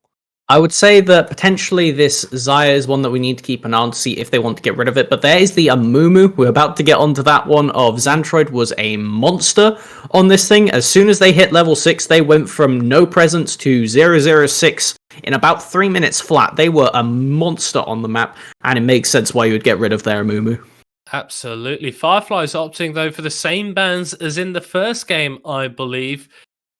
I would say that potentially this Xayah is one that we need to keep an eye on to see if they want to get rid of it. But there is the Amumu. We're about to get onto that one of Xantroid was a monster on this thing. As soon as they hit level 6, they went from no presence to 006 in about 3 minutes flat. They were a monster on the map, and it makes sense why you would get rid of their Amumu. Absolutely. FireFlies opting, though, for the same bans as in the first game, I believe.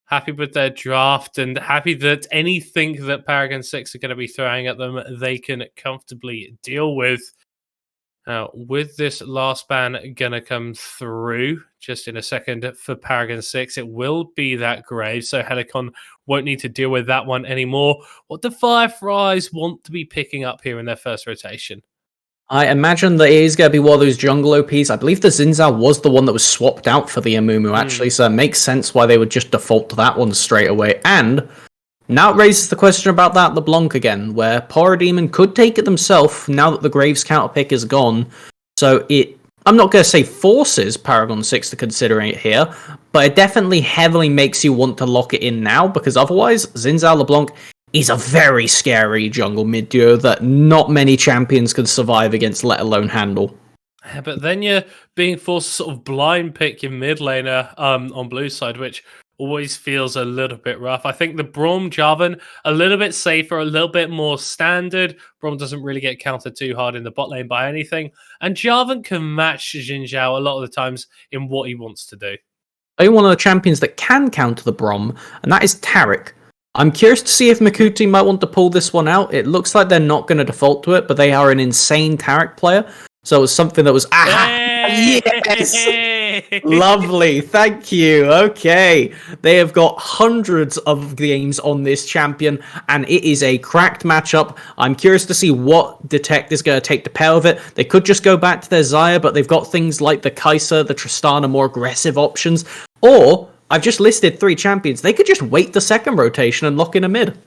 Happy with their draft and happy that anything that Paragon 6 are going to be throwing at them, they can comfortably deal with. Now, with this last ban going to come through just in a second for Paragon 6, it will be that grave, so Helicon won't need to deal with that one anymore. What do FireFlies want to be picking up here in their first rotation? I imagine that it is going to be one of those jungle OPs. I believe the Xin Zhao was the one that was swapped out for the Amumu, actually, so it makes sense why they would just default to that one straight away. And now it raises the question about that LeBlanc again, where Poro Demon could take it themselves now that the Graves counter pick is gone. So I'm not going to say forces Paragon 6 to consider it here, but it definitely heavily makes you want to lock it in now, because otherwise, Xin Zhao LeBlanc is a very scary jungle mid duo that not many champions can survive against, let alone handle. Yeah, but then you're being forced to sort of blind pick your mid laner on blue side, which always feels a little bit rough. I think the Braum Jarvan, a little bit safer, a little bit more standard. Braum doesn't really get countered too hard in the bot lane by anything. And Jarvan can match Xin Zhao a lot of the times in what he wants to do. Only one of the champions that can counter the Braum, and that is Taric. I'm curious to see if Makuti might want to pull this one out. It looks like they're not going to default to it, but they are an insane Taric player. So it was something that was... Yes! Lovely, thank you. Okay. They have got hundreds of games on this champion, and it is a cracked matchup. I'm curious to see what Detect is going to take to pair with it. They could just go back to their Xayah, but they've got things like the Kai'Sa, the Tristana, more aggressive options. Or... I've just listed 3 champions. They could just wait the second rotation and lock in a mid.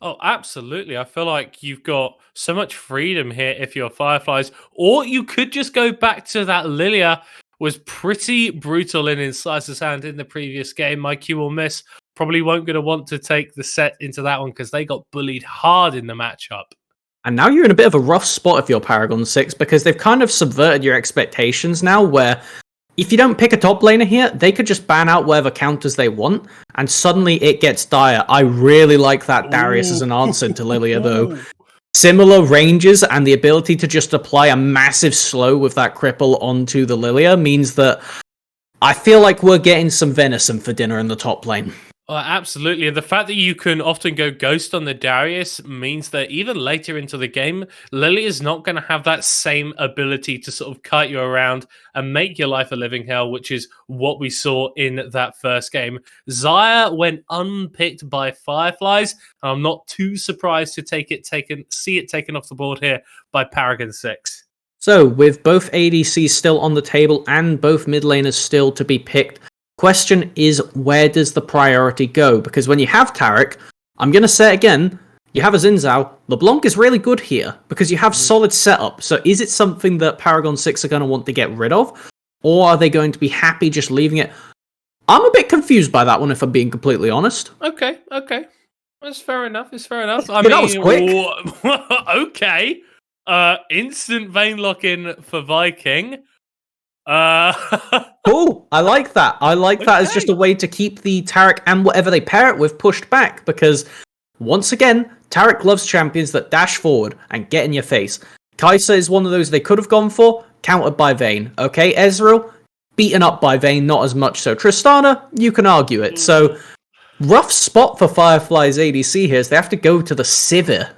Oh, absolutely. I feel like you've got so much freedom here if you're FireFlies. Or you could just go back to that Lilia. Was pretty brutal in Slicer's hand in the previous game. My Q will miss. Probably won't going to want to take the set into that one because they got bullied hard in the matchup. And now you're in a bit of a rough spot if you're Paragon 6 because they've kind of subverted your expectations now where... If you don't pick a top laner here, they could just ban out whatever counters they want, and suddenly it gets dire. I really like that Darius as an answer to Lilia, though. Similar ranges and the ability to just apply a massive slow with that cripple onto the Lilia means that I feel like we're getting some venison for dinner in the top lane. Absolutely. And the fact that you can often go ghost on the Darius means that even later into the game, Lily is not going to have that same ability to sort of kite you around and make your life a living hell, which is what we saw in that first game. Xayah went unpicked by FireFlies. And I'm not too surprised to see it taken off the board here by Paragon 6. So, with both ADCs still on the table and both mid laners still to be picked, question is, where does the priority go? Because when you have Taric, I'm going to say it again, you have a Xin Zhao. LeBlanc is really good here because you have solid setup. So is it something that Paragon 6 are going to want to get rid of? Or are they going to be happy just leaving it? I'm a bit confused by that one, if I'm being completely honest. Okay. That's fair enough. It's fair enough. That was quick. Okay. Instant vein lock-in for Viking. Cool. I like that. I like that as just a way to keep the Tarek and whatever they pair it with pushed back, because once again, Tarek loves champions that dash forward and get in your face. Kai'Sa is one of those they could have gone for, countered by Vayne. Okay, Ezreal, beaten up by Vayne, not as much so. Tristana, you can argue it. So, rough spot for FireFlies ADC here is they have to go to the Sivir.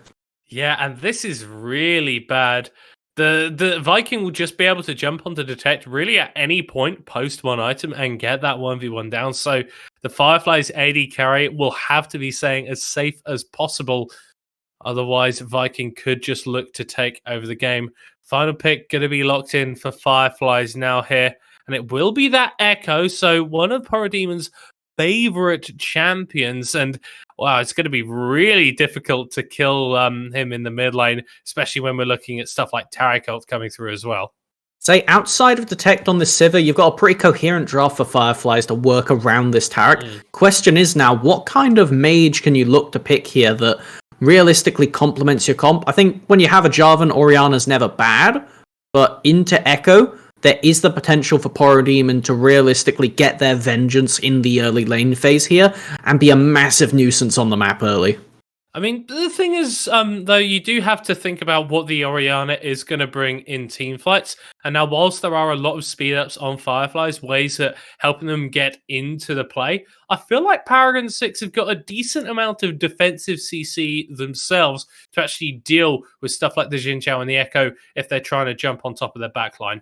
Yeah, and this is really bad. The Viking will just be able to jump onto detect really at any point post one item and get that 1v1 down. So the Fireflies AD carry will have to be staying as safe as possible. Otherwise, Viking could just look to take over the game. Final pick going to be locked in for Fireflies now here. And it will be that Echo. So one of Parademon's favorite champions. And wow, it's going to be really difficult to kill him in the mid lane, especially when we're looking at stuff like Tarek ult coming through as well. Say, outside of Detect on this Sivir, you've got a pretty coherent draft for Fireflies to work around this Tarek. Question is now, what kind of mage can you look to pick here that realistically complements your comp? I think when you have a Jarvan, Orianna's never bad, but into Echo, there is the potential for Parademon to realistically get their vengeance in the early lane phase here and be a massive nuisance on the map early. I mean, the thing is, though, you do have to think about what the Orianna is going to bring in team fights. And now, whilst there are a lot of speed ups on Fireflies, ways that helping them get into the play, I feel like Paragon 6 have got a decent amount of defensive CC themselves to actually deal with stuff like the Xin Zhao and the Echo if they're trying to jump on top of their backline.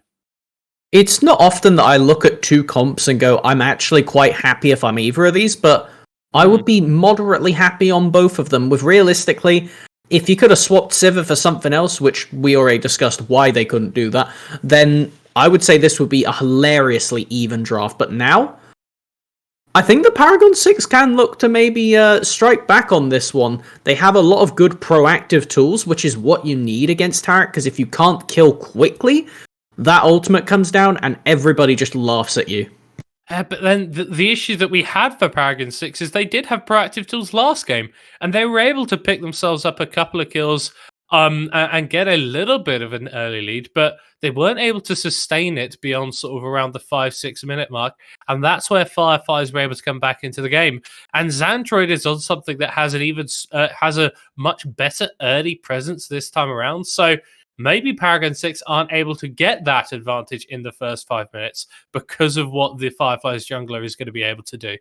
It's not often that I look at two comps and go, I'm actually quite happy if I'm either of these, but I would be moderately happy on both of them, with realistically, if you could have swapped Sivir for something else, which we already discussed why they couldn't do that, then I would say this would be a hilariously even draft. But now, I think the Paragon 6 can look to maybe strike back on this one. They have a lot of good proactive tools, which is what you need against Tarek, because if you can't kill quickly, that ultimate comes down and everybody just laughs at you. But then the issue that we had for Paragon 6 is they did have proactive tools last game, and they were able to pick themselves up a couple of kills and get a little bit of an early lead, but they weren't able to sustain it beyond sort of around the 5-6 minute mark, and that's where Fireflies were able to come back into the game. And Xandroid is on something that has has a much better early presence this time around, so maybe Paragon 6 aren't able to get that advantage in the first 5 minutes because of what the Fireflies jungler is going to be able to do.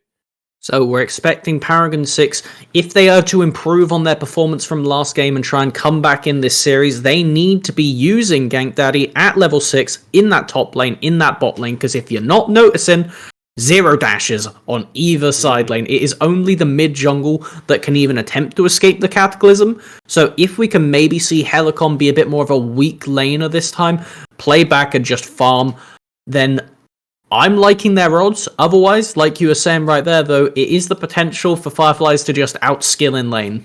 So we're expecting Paragon 6, if they are to improve on their performance from last game and try and come back in this series, they need to be using Gank Daddy at level 6 in that top lane, in that bot lane, because if you're not noticing, 0 dashes on either side lane. It is only the mid jungle that can even attempt to escape the Cataclysm. So if we can maybe see Helicon be a bit more of a weak laner this time, play back and just farm, then I'm liking their odds. Otherwise, like you were saying right there, though, it is the potential for Fireflies to just outskill in lane.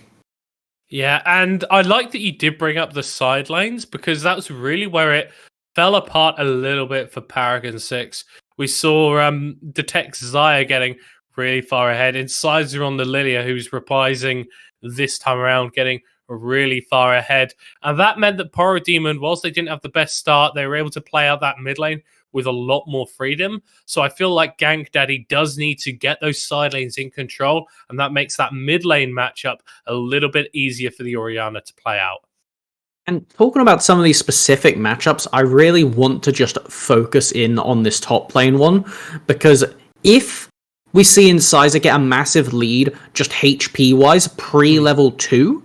Yeah, and I like that you did bring up the side lanes, because that's really where it fell apart a little bit for Paragon 6. We saw Detect Xayah getting really far ahead. Incisor on the Lilia, who's reprising this time around, getting really far ahead. And that meant that Parademon, whilst they didn't have the best start, they were able to play out that mid lane with a lot more freedom. So I feel like Gank Daddy does need to get those side lanes in control, and that makes that mid lane matchup a little bit easier for the Orianna to play out. And talking about some of these specific matchups, I really want to just focus in on this top lane one, because if we see Incisor get a massive lead, just HP-wise, pre-level 2,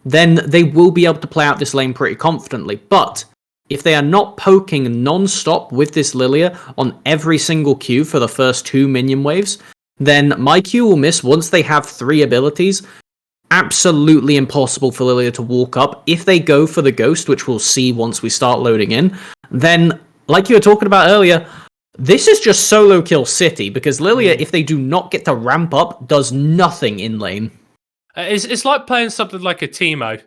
then they will be able to play out this lane pretty confidently. But if they are not poking non-stop with this Lilia on every single Q for the first 2 minion waves, then my Q will miss once they have 3 abilities. Absolutely impossible for Lilia to walk up. If they go for the Ghost, which we'll see once we start loading in, then, like you were talking about earlier, this is just solo kill City, because Lilia, if they do not get to ramp up, does nothing in lane. It's like playing something like a Teemo,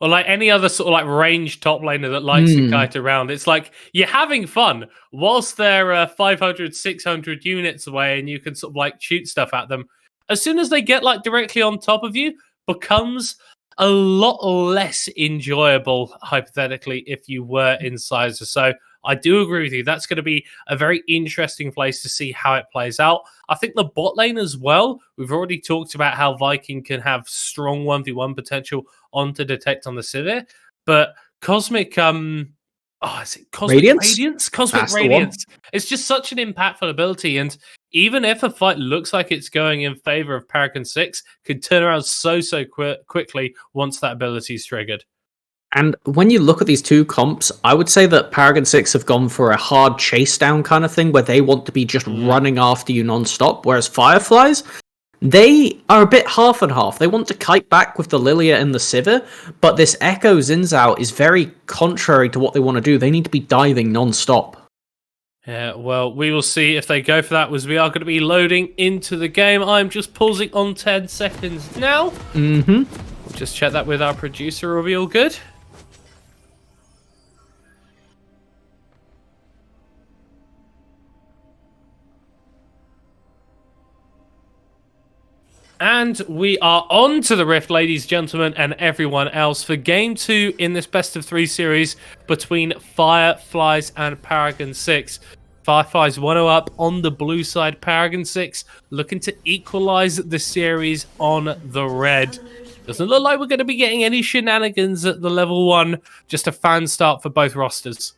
or like any other sort of like ranged top laner that likes to kite around. It's like you're having fun whilst they're 500, 600 units away, and you can sort of like shoot stuff at them. As soon as they get like directly on top of you, becomes a lot less enjoyable, hypothetically, if you were Incisor. So I do agree with you. That's going to be a very interesting place to see how it plays out. I think the bot lane as well, we've already talked about how Viking can have strong 1v1 potential onto Detect on the Sivir, but Cosmic, is it Cosmic Radiance? Cosmic That's Radiance. It's just such an impactful ability, and even if a fight looks like it's going in favor of Paragon 6, could turn around so quickly once that ability is triggered. And when you look at these two comps, I would say that Paragon 6 have gone for a hard chase down kind of thing where they want to be just running after you non-stop, whereas FireFlies, they are a bit half and half. They want to kite back with the Lilia and the Sivir, but this Echo Xin Zhao is very contrary to what they want to do. They need to be diving non-stop. Yeah, well, we will see if they go for that, as we are going to be loading into the game. I'm just pausing on 10 seconds now. We'll just check that with our producer. Are we all good? And we are on to the Rift, ladies, gentlemen, and everyone else, for Game 2 in this best-of-3 series between FireFlies and Paragon 6. FireFlies 1-0 up on the blue side. Paragon 6 looking to equalize the series on the red. Doesn't look like we're going to be getting any shenanigans at the level 1. Just a fan start for both rosters.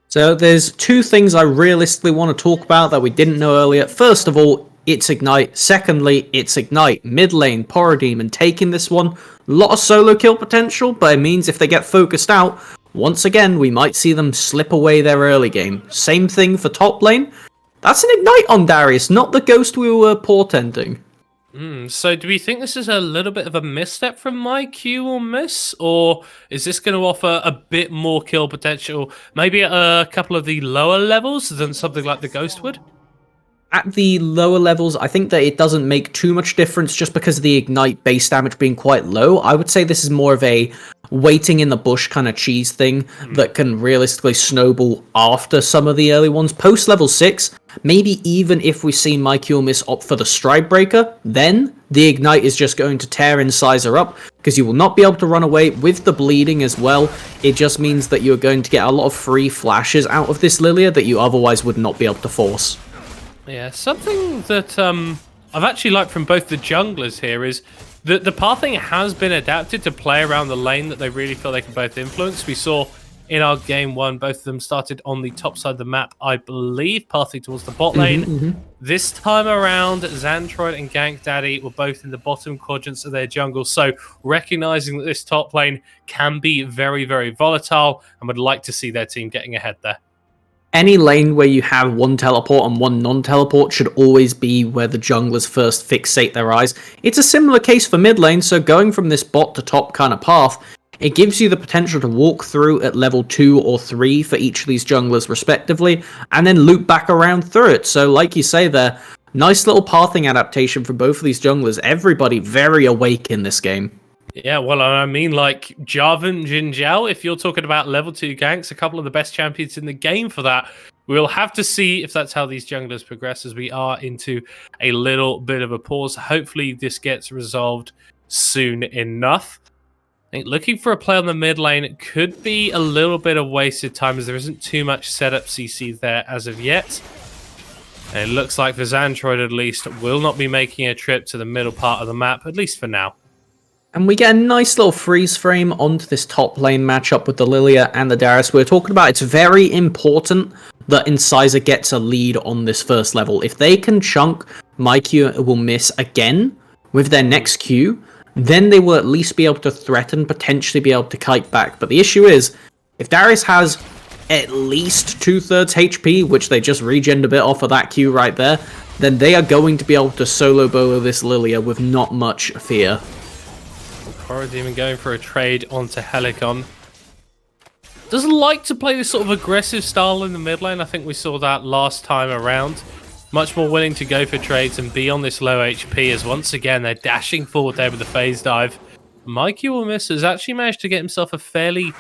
So there's two things I realistically want to talk about that we didn't know earlier. First of all, it's Ignite. Secondly, it's Ignite. Mid lane, Parademon taking this one. A lot of solo kill potential, but it means if they get focused out, once again, we might see them slip away their early game. Same thing for top lane. That's an Ignite on Darius, not the Ghost we were portending. So do we think this is a little bit of a misstep from my Q or miss? Or is this going to offer a bit more kill potential, maybe at a couple of the lower levels than something like the Ghost would? At the lower levels, I think that it doesn't make too much difference just because of the Ignite base damage being quite low. I would say this is more of a waiting in the bush kind of cheese thing that can realistically snowball after some of the early ones. Post level 6, maybe even if we see Mykill miss opt for the Stride Breaker, then the Ignite is just going to tear Incisor up because you will not be able to run away with the bleeding as well. It just means that you're going to get a lot of free flashes out of this Lilia that you otherwise would not be able to force. Yeah, something that I've actually liked from both the junglers here is that the pathing has been adapted to play around the lane that they really feel they can both influence. We saw in our game 1, both of them started on the top side of the map, I believe, pathing towards the bot lane. This time around, Xantroid and Gank Daddy were both in the bottom quadrants of their jungle, so recognizing that this top lane can be very, very volatile, and would like to see their team getting ahead there. Any lane where you have one teleport and one non-teleport should always be where the junglers first fixate their eyes. It's a similar case for mid lane, so going from this bot to top kind of path, it gives you the potential to walk through at level 2 or 3 for each of these junglers respectively, and then loop back around through it. So like you say there, nice little pathing adaptation for both of these junglers. Everybody very awake in this game. Yeah, well, I mean, like, Jarvan, Jin Zhao, if you're talking about level 2 ganks, a couple of the best champions in the game for that. We'll have to see if that's how these junglers progress as we are into a little bit of a pause. Hopefully this gets resolved soon enough. I think looking for a play on the mid lane could be a little bit of wasted time as there isn't too much setup CC there as of yet. And it looks like the Xantroid at least will not be making a trip to the middle part of the map, at least for now. And we get a nice little freeze frame onto this top lane matchup with the Lilia and the Darius we're talking about. It's very important that Incisor gets a lead on this first level. If they can chunk, Mykill will miss again with their next Q, then they will at least be able to threaten, potentially be able to kite back. But the issue is, if Darius has at least 2/3 HP, which they just regened a bit off of that Q right there, then they are going to be able to solo bolo this Lilia with not much fear. Parademon going for a trade onto Helicon. Doesn't like to play this sort of aggressive style in the mid lane. I think we saw that last time around. Much more willing to go for trades and be on this low HP as once again they're dashing forward there with the phase dive. Mykill Miss has actually managed to get himself a fairly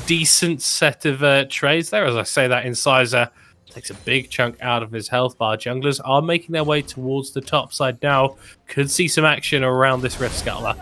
decent set of trades there. As I say that, Incisor takes a big chunk out of his health bar. Junglers are making their way towards the top side now. Could see some action around this Rift Scuttler.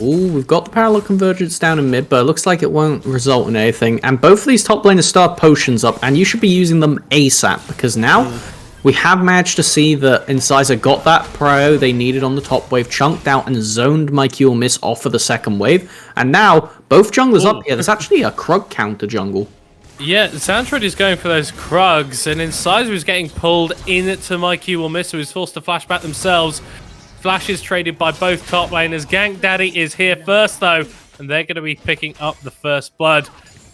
Ooh, we've got the parallel convergence down in mid, but it looks like it won't result in anything. And both of these top laners still have potions up, and you should be using them ASAP, because now we have managed to see that Incisor got that prio they needed on the top wave, chunked out and zoned my Q miss off of the second wave. And now, both junglers up here. There's actually a Krug counter jungle. Yeah, Xandroid is going for those Krugs, and Incisor is getting pulled into my Q will miss, so he's forced to flash back themselves. Flash is traded by both top laners. Gank Daddy is here first, though, and they're going to be picking up the first blood.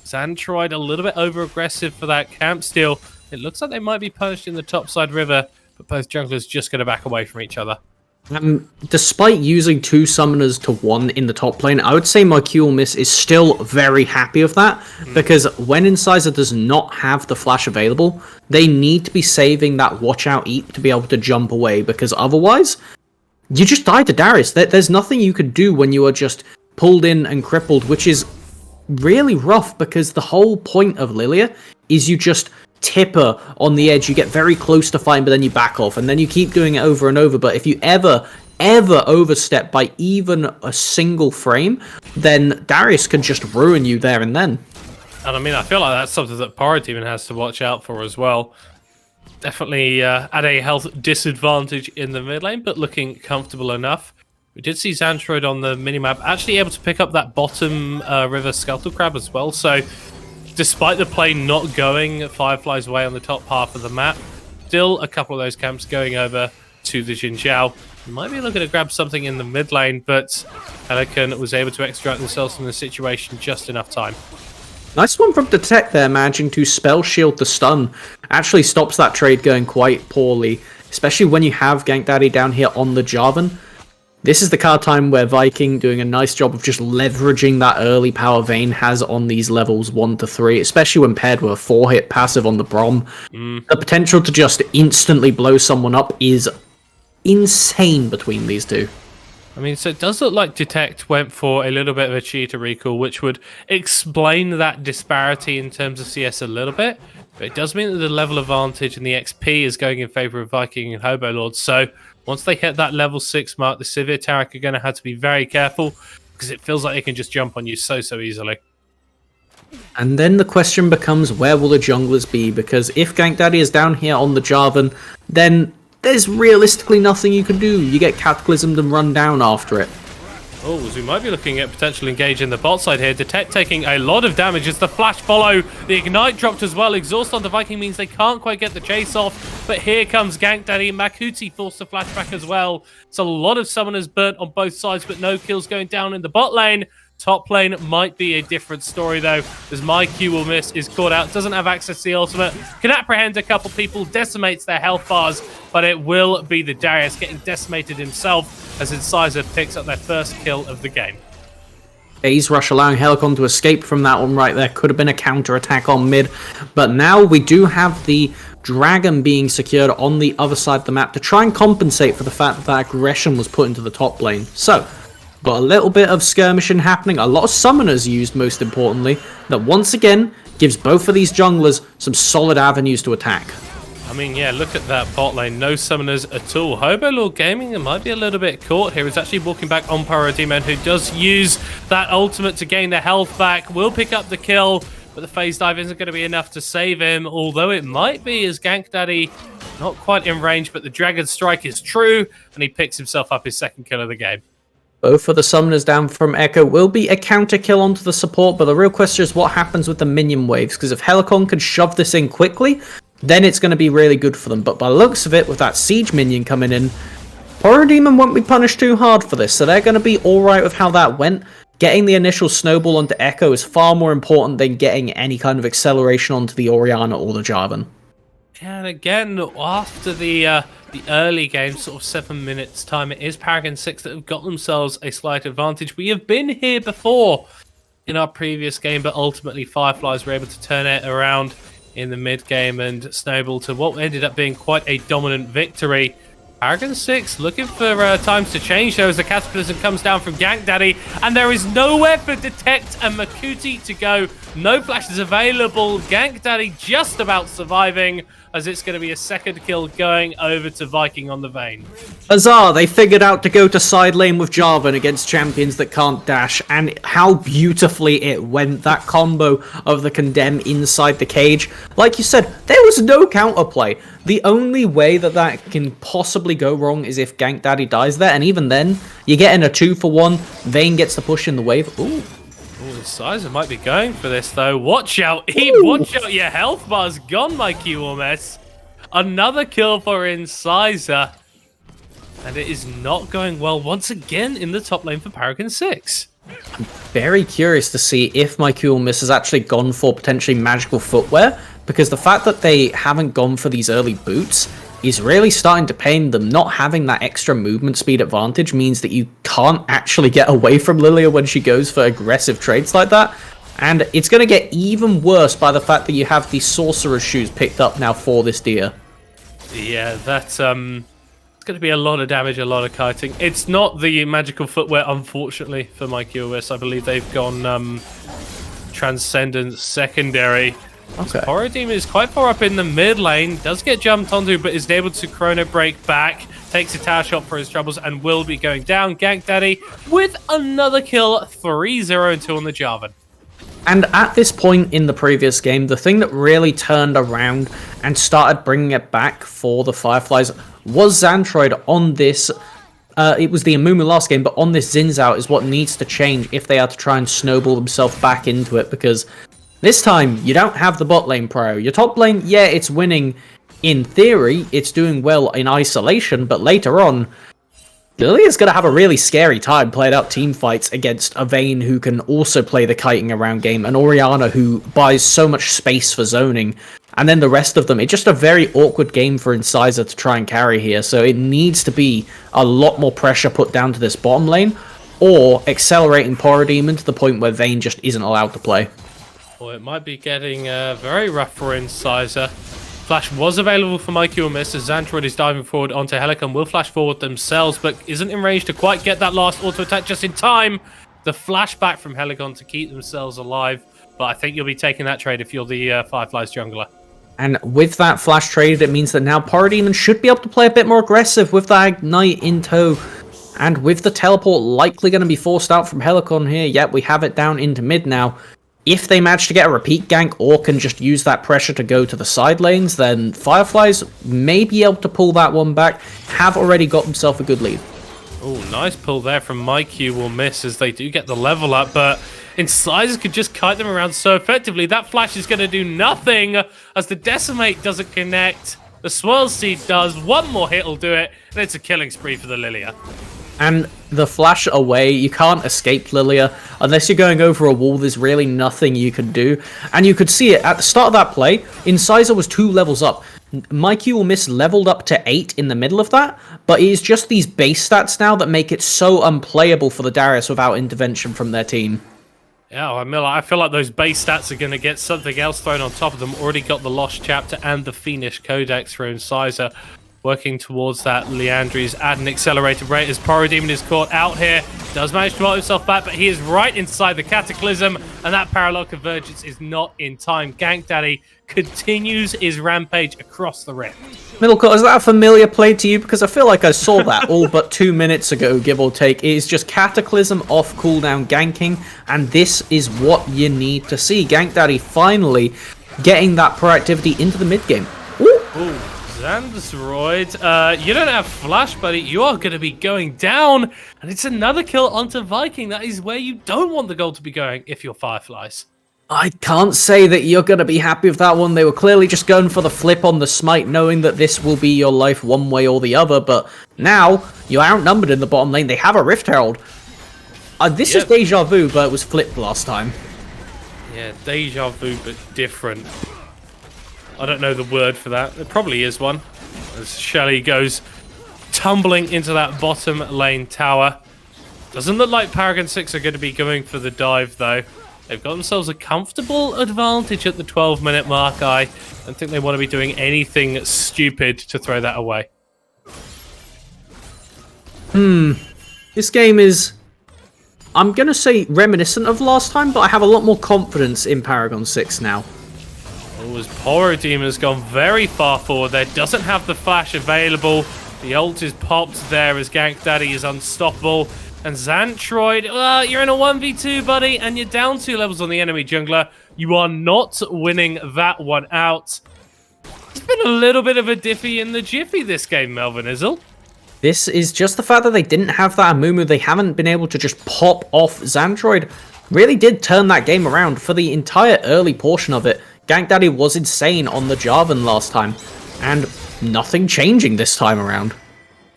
Xandroid a little bit over-aggressive for that camp steal. It looks like they might be punished in the topside river, but both junglers just going to back away from each other. Despite using 2 summoners to 1 in the top lane, I would say my Q miss is still very happy with that, because when Incisor does not have the flash available, they need to be saving that watch out eat to be able to jump away, because otherwise, you just die to Darius. There's nothing you could do when you are just pulled in and crippled, which is really rough, because the whole point of Lilia is you just tipper on the edge, you get very close to fighting, but then you back off, and then you keep doing it over and over. But if you ever overstep by even a single frame, then Darius can just ruin you there and then. And I mean, I feel like that's something that Paragon has to watch out for as well. Definitely at a health disadvantage in the mid lane, but looking comfortable enough. We did see Xandroid on the minimap actually able to pick up that bottom river Skeletal Crab as well, so despite the play not going FireFlies way on the top half of the map, still a couple of those camps going over to the Xin Zhao. Might be looking to grab something in the mid lane, but Paragon was able to extract themselves from the situation just enough time. Nice one from Detect there, managing to spell shield the stun. Actually stops that trade going quite poorly, especially when you have Gank Daddy down here on the Jarvan. This is the card time where Viking doing a nice job of just leveraging that early power Vayne has on these levels 1 to 3, especially when paired with a 4-hit passive on the Brom. The potential to just instantly blow someone up is insane between these two. I mean, so it does look like Detect went for a little bit of a cheater recall, which would explain that disparity in terms of CS a little bit. But it does mean that the level advantage and the XP is going in favor of Viking and Hobo Lord. So once they hit that level 6 mark, the Sivir Taric are going to have to be very careful, because it feels like they can just jump on you so easily. And then the question becomes, where will the junglers be? Because if Gank Daddy is down here on the Jarvan, then there's realistically nothing you can do. You get cataclysmed and run down after it. Oh, so we might be looking at potential engage in the bot side here. Detect taking a lot of damage as the flash follow. The ignite dropped as well. Exhaust on the Viking means they can't quite get the chase off. But here comes Gank Daddy. Makuti forced to flashback as well. It's a lot of summoners burnt on both sides, but no kills going down in the bot lane. Top lane might be a different story, though, as my Q will miss is caught out, doesn't have access to the ultimate, can apprehend a couple people, decimates their health bars, but it will be the Darius getting decimated himself as Incisor picks up their first kill of the game. Phase Rush allowing Helicon to escape from that one right there. Could have been a counter-attack on mid, but now we do have the Dragon being secured on the other side of the map to try and compensate for the fact that that aggression was put into the top lane. So, got a little bit of skirmishing happening, a lot of summoners used most importantly, that once again gives both of these junglers some solid avenues to attack. I mean, yeah, look at that bot lane, no summoners at all. Hobo Lord Gaming might be a little bit caught here. He's actually walking back on Paragon, who does use that ultimate to gain the health back, will pick up the kill, but the phase dive isn't going to be enough to save him, although it might be, as Gank Daddy not quite in range, but the Dragon Strike is true, and he picks himself up his second kill of the game. Both of the summoners down from Echo will be a counter kill onto the support, but the real question is what happens with the minion waves, because if Helicon can shove this in quickly, then it's going to be really good for them. But by the looks of it, with that siege minion coming in, Parademon won't be punished too hard for this, so they're going to be alright with how that went. Getting the initial snowball onto Echo is far more important than getting any kind of acceleration onto the Orianna or the Jarvan. And again, after the early game, sort of 7 minutes time, it is Paragon 6 that have got themselves a slight advantage. We have been here before in our previous game, but ultimately FireFlies were able to turn it around in the mid game and snowball to what ended up being quite a dominant victory. Paragon 6 looking for times to change though as the Cataclysm comes down from Gank Daddy, and there is nowhere for Detect and Makuti to go. No flashes available. Gank Daddy just about surviving as it's going to be a second kill going over to Viking on the Vayne. Huzzah, they figured out to go to side lane with Jarvan against champions that can't dash, and how beautifully it went, that combo of the Condemn inside the cage. Like you said, there was no counterplay. The only way that that can possibly go wrong is if Gank Daddy dies there, and even then, you're getting a 2-for-1, Vayne gets the push in the wave. Ooh. Sizer might be going for this though. Watch out, watch out, your health bar's gone, my QMS. Another kill for Incisor. And it is not going well once again in the top lane for Paragon 6. I'm very curious to see if my QMS has actually gone for potentially magical footwear, because the fact that they haven't gone for these early boots is really starting to pain them. Not having that extra movement speed advantage means that you can't actually get away from Lilia when she goes for aggressive trades like that. And it's going to get even worse by the fact that you have the Sorcerer's Shoes picked up now for this deer. Yeah, that's it's going to be a lot of damage, a lot of kiting. It's not the magical footwear, unfortunately, for my QoS. I believe they've gone Transcendence secondary. Okay. Paragon is quite far up in the mid lane, does get jumped onto, but is able to chrono break back, takes a tower shot for his troubles, and will be going down. Gank Daddy with another kill, 3-0-2 on the Jarvan. And at this point in the previous game, the thing that really turned around and started bringing it back for the Fireflies was Xantroid on this. It was the Amumu last game, but on this Zinzao is what needs to change if they are to try and snowball themselves back into it, because this time, you don't have the bot lane prio. Your top lane, yeah, it's winning in theory. It's doing well in isolation, but later on, Lilia's going to have a really scary time playing out team fights against a Vayne who can also play the kiting around game, and Orianna who buys so much space for zoning, and then the rest of them. It's just a very awkward game for Incisor to try and carry here, so it needs to be a lot more pressure put down to this bottom lane, or accelerating Parademon to the point where Vayne just isn't allowed to play. Well, it might be getting very rough for Incisor. Flash was available for my QMS as Xantroid is diving forward onto Helicon. Will flash forward themselves, but isn't in range to quite get that last auto attack just in time. The flashback from Helicon to keep themselves alive, but I think you'll be taking that trade if you're the Fireflies jungler. And with that flash trade, it means that now Parademon should be able to play a bit more aggressive with that Ignite in tow. And with the teleport likely going to be forced out from Helicon here, yet we have it down into mid now. If they manage to get a repeat gank or can just use that pressure to go to the side lanes, then Fireflies may be able to pull that one back, have already got themselves a good lead. Oh, nice pull there from MyQ will miss as they do get the level up, but Incisor could just kite them around so effectively. That flash is going to do nothing as the Decimate doesn't connect. The Swirl Seed does. One more hit will do it, and it's a killing spree for the Lilia. And the flash away, you can't escape Lilia. Unless you're going over a wall, there's really nothing you can do. And you could see it at the start of that play, Incisor was 2 levels up. MyQ will miss leveled up to 8 in the middle of that, but it is just these base stats now that make it so unplayable for the Darius without intervention from their team. Yeah, I feel like those base stats are going to get something else thrown on top of them. Already got the Lost Chapter and the Fiendish Codex for Incisor. Working towards that, Leandri's at an accelerated rate as Parademon is caught out here. Does manage to ult himself back, but he is right inside the Cataclysm, and that parallel convergence is not in time. Gank Daddy continues his rampage across the rift. Middlecourt, is that a familiar play to you? Because I feel like I saw that all but 2 minutes ago, give or take. It is just Cataclysm off cooldown ganking, and this is what you need to see. Gank Daddy finally getting that proactivity into the mid game. Ooh. Xandroid, you don't have flash, buddy. You are going to be going down, and it's another kill onto Viking. That is where you don't want the goal to be going if you're Fireflies. I can't say that you're going to be happy with that one. They were clearly just going for the flip on the smite, knowing that this will be your life one way or the other, but now you're outnumbered in the bottom lane. They have a Rift Herald. This is deja vu, but it was flipped last time. Yeah, deja vu, but different. I don't know the word for that. There probably is one. As Shelly goes tumbling into that bottom lane tower. Doesn't look like Paragon 6 are going to be going for the dive, though. They've got themselves a comfortable advantage at the 12-minute mark. I don't think they want to be doing anything stupid to throw that away. This game is, I'm going to say, reminiscent of last time, but I have a lot more confidence in Paragon 6 now. Oh, as Paragon has gone very far forward there, doesn't have the flash available. The ult is popped there as Gank Daddy is unstoppable. And Xantroid, you're in a 1v2, buddy, and you're down 2 levels on the enemy jungler. You are not winning that one out. It's been a little bit of a diffy in the jiffy this game, Melvin Izzle. This is just the fact that they didn't have that Amumu. They haven't been able to just pop off Xantroid. Really did turn that game around for the entire early portion of it. Gank Daddy was insane on the Jarvan last time, and nothing changing this time around.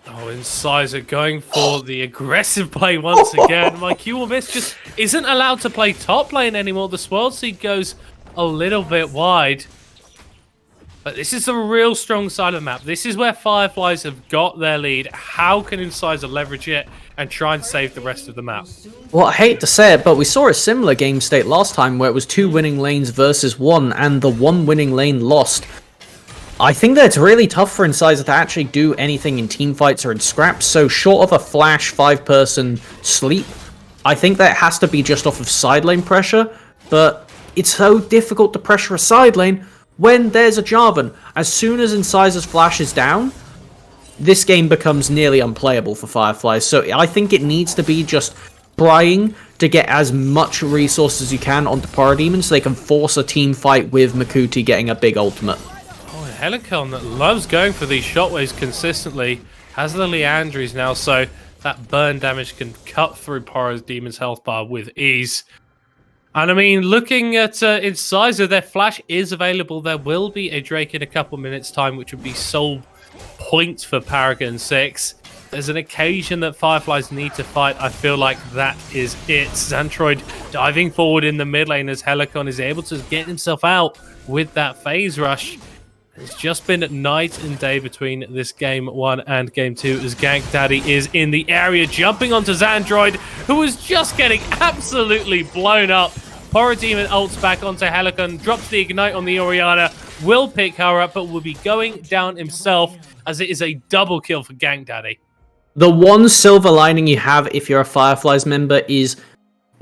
Oh, Incisor going for the aggressive play once again. My Q will miss just isn't allowed to play top lane anymore. The Swirl Seed goes a little bit wide. But this is the real strong side of the map. This is where FireFlies have got their lead. How can Incisor leverage it and try and save the rest of the map? Well, I hate to say it, but we saw a similar game state last time where it was 2 winning lanes versus 1, and the 1 winning lane lost. I think that it's really tough for Incisor to actually do anything in teamfights or in scraps, so short of a flash 5-person sleep, I think that has to be just off of side lane pressure, but it's so difficult to pressure a side lane when there's a Jarvan. As soon as Incisor's flash is down, this game becomes nearly unplayable for FireFlies. So I think it needs to be just trying to get as much resources as you can onto Paragon so they can force a team fight with Makuti getting a big ultimate. Oh, Helicon that loves going for these shotwaves consistently has the Leandries now, so that burn damage can cut through Paragon's health bar with ease. And I mean, looking at Incisor, their flash is available. There will be a Drake in a couple minutes' time, which would be sole point for Paragon 6. There's an occasion that FireFlies need to fight. I feel like that is it. Xantroid diving forward in the mid lane as Helicon is able to get himself out with that phase rush. It's just been night and day between this game 1 and game 2 as Gank Daddy is in the area, jumping onto Xantroid, who was just getting absolutely blown up. Paragon ults back onto Helicon, drops the Ignite on the Orianna, will pick her up, but will be going down himself as it is a double kill for Gank Daddy. The one silver lining you have if you're a FireFlies member is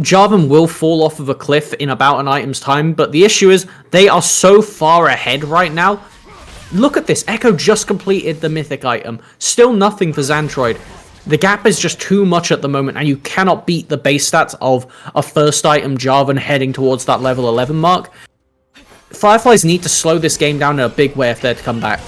Jarvan will fall off of a cliff in about an item's time, but the issue is they are so far ahead right now. Look at this, Echo just completed the mythic item, still nothing for Xantroid. The gap is just too much at the moment, and you cannot beat the base stats of a first item Jarvan heading towards that level 11 mark. FireFlies need to slow this game down in a big way if they're to come back.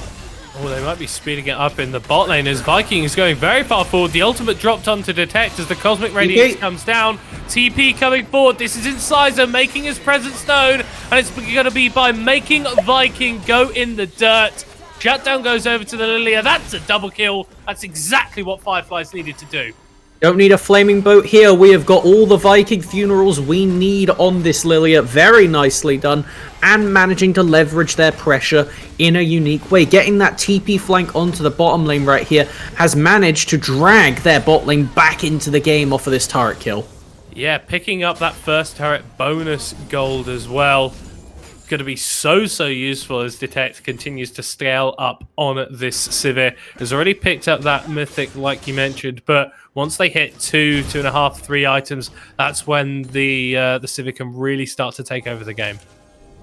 Oh, they might be speeding it up in the bot lane as Viking is going very far forward. The ultimate dropped onto Detect as the Cosmic Radiance comes down. TP coming forward. This is Incisor making his presence known, and it's going to be by making Viking go in the dirt. Shutdown goes over to the Lilia. That's a double kill. That's exactly what FireFlies needed to do. Don't need a flaming boat here. We have got all the Viking funerals we need on this Lilia. Very nicely done. And managing to leverage their pressure in a unique way. Getting that TP flank onto the bottom lane right here has managed to drag their bot lane back into the game off of this turret kill. Yeah, picking up that first turret bonus gold as well. Going to be so useful as Detect continues to scale up on this Sivir. Has already picked up that mythic like you mentioned, but once they hit 2.5, 3 items, that's when the Sivir can really start to take over the game.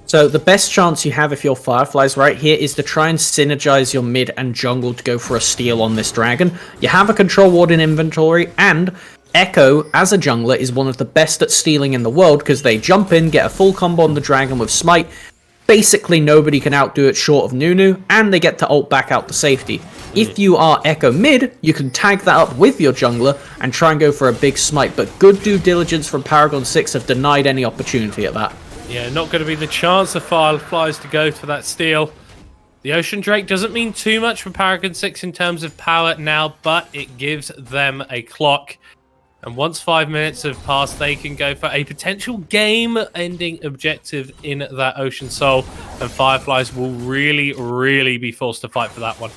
So the best chance you have if you're FireFlies right here is to try and synergize your mid and jungle to go for a steal on this dragon. You have a control ward in inventory, and Echo, as a jungler, is one of the best at stealing in the world because they jump in, get a full combo on the dragon with Smite. Basically, nobody can outdo it short of Nunu, and they get to ult back out to safety. If you are Echo mid, you can tag that up with your jungler and try and go for a big Smite, but good due diligence from Paragon 6 have denied any opportunity at that. Yeah, not going to be the chance of FireFlies to go for that steal. The Ocean Drake doesn't mean too much for Paragon 6 in terms of power now, but it gives them a clock. And once 5 minutes have passed, they can go for a potential game-ending objective in that Ocean Soul. And FireFlies will really be forced to fight for that one.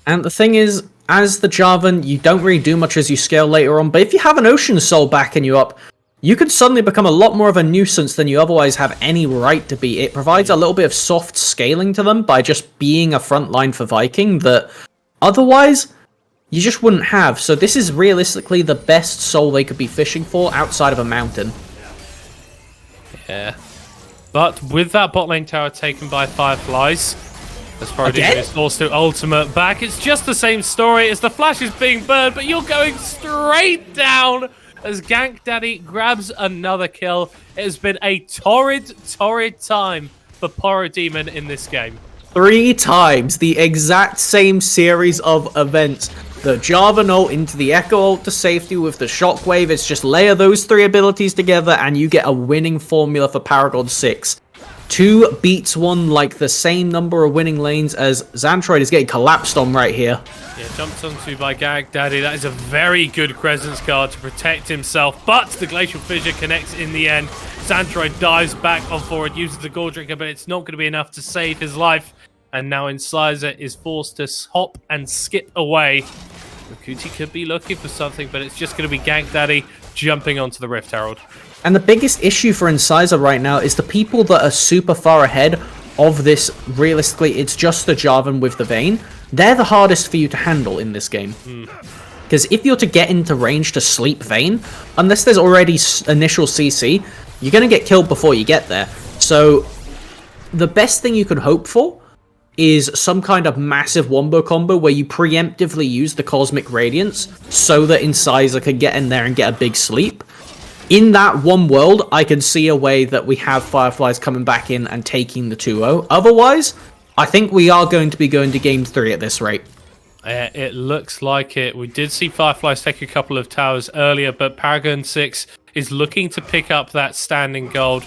And the thing is, as the Jarvan, you don't really do much as you scale later on. But if you have an Ocean Soul backing you up, you could suddenly become a lot more of a nuisance than you otherwise have any right to be. It provides a little bit of soft scaling to them by just being a front line for Viking that otherwise you just wouldn't have. So this is realistically the best soul they could be fishing for outside of a mountain. Yeah. But with that bot lane tower taken by FireFlies, as Paragon is forced to ultimate back, it's just the same story as the Flash is being burned, but you're going straight down as Gank Daddy grabs another kill. It has been a torrid time for Parademon in this game. 3 times the exact same series of events. The Jarvan ult into the Echo ult to safety with the Shockwave. It's just layer those 3 abilities together and you get a winning formula for Paragon 6. 2 beats 1 like the same number of winning lanes as Xantroid is getting collapsed on right here. Yeah, jumped onto by Gank Daddy. That is a very good presence card to protect himself, but the Glacial Fissure connects in the end. Xantroid dives back on forward, uses the Gore Drinker, but it's not going to be enough to save his life. And now Incisor is forced to hop and skip away. Kuti could be looking for something, but it's just going to be Gank Daddy jumping onto the Rift Herald. And the biggest issue for Incisor right now is the people that are super far ahead of this. Realistically, it's just the Jarvan with the Vayne. They're the hardest for you to handle in this game. Because if you're to get into range to sleep Vayne, unless there's already initial CC, you're going to get killed before you get there. So the best thing you could hope for is some kind of massive wombo combo where you preemptively use the Cosmic Radiance so that Incisor can get in there and get a big sleep. In that one world, I can see a way that we have FireFlies coming back in and taking the 2-0. Otherwise, I think we are going to be going to Game 3 at this rate. It looks like it. We did see FireFlies take a couple of towers earlier, but Paragon 6 is looking to pick up that standing gold.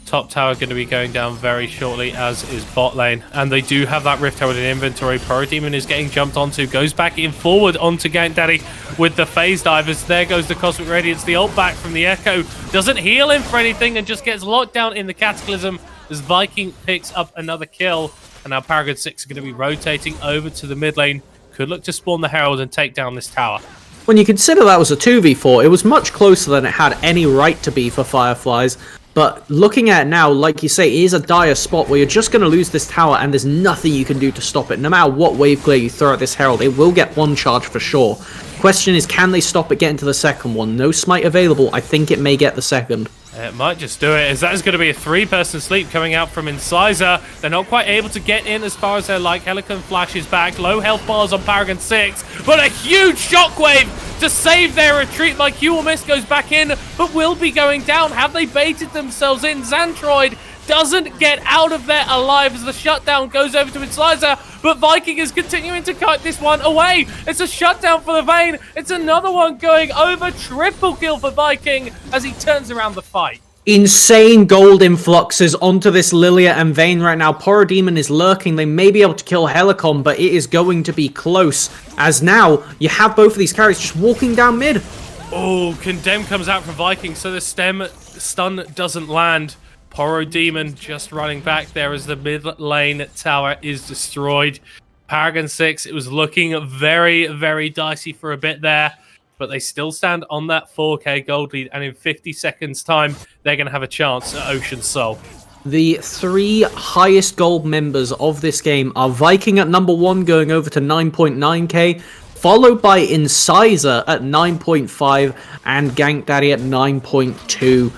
Top tower going to be going down very shortly, as is bot lane. And they do have that Rift Herald in inventory. Parademon is getting jumped onto, goes back in forward onto Gank Daddy with the phase divers. There goes the Cosmic Radiance. The ult back from the Echo doesn't heal him for anything and just gets locked down in the Cataclysm as Viking picks up another kill. And now Paragon 6 are going to be rotating over to the mid lane. Could look to spawn the Herald and take down this tower. When you consider that was a 2v4, it was much closer than it had any right to be for FireFlies. But looking at it now, like you say, it is a dire spot where you're just going to lose this tower and there's nothing you can do to stop it. No matter what wave clear you throw at this Herald, it will get one charge for sure. Question is, can they stop it getting to the second one? No smite available. I think it may get the second. It might just do it, as that is going to be a 3-person sleep coming out from Incisor. They're not quite able to get in as far as they like. Helicon flashes back. Low health bars on Paragon 6, but a huge shockwave to save their retreat. Like Huel Mist goes back in, but will be going down. Have they baited themselves in? Xantroid doesn't get out of there alive as the shutdown goes over to Incisor, but Viking is continuing to kite this one away. It's a shutdown for the Vayne. It's another one going over. Triple kill for Viking as he turns around the fight. Insane gold influxes onto this Lilia and Vayne right now. Parademon is lurking. They may be able to kill Helicon, but it is going to be close, as now you have both of these carries just walking down mid. Oh, Condemn comes out from Viking, so the stun doesn't land. Parademon just running back there as the mid lane tower is destroyed. Paragon 6, it was looking very, very dicey for a bit there, but they still stand on that 4k gold lead, and in 50 seconds time, they're going to have a chance at Ocean Soul. The 3 highest gold members of this game are Viking at number 1, going over to 9.9k, followed by Incisor at 9.5 and Gank Daddy at 9.2.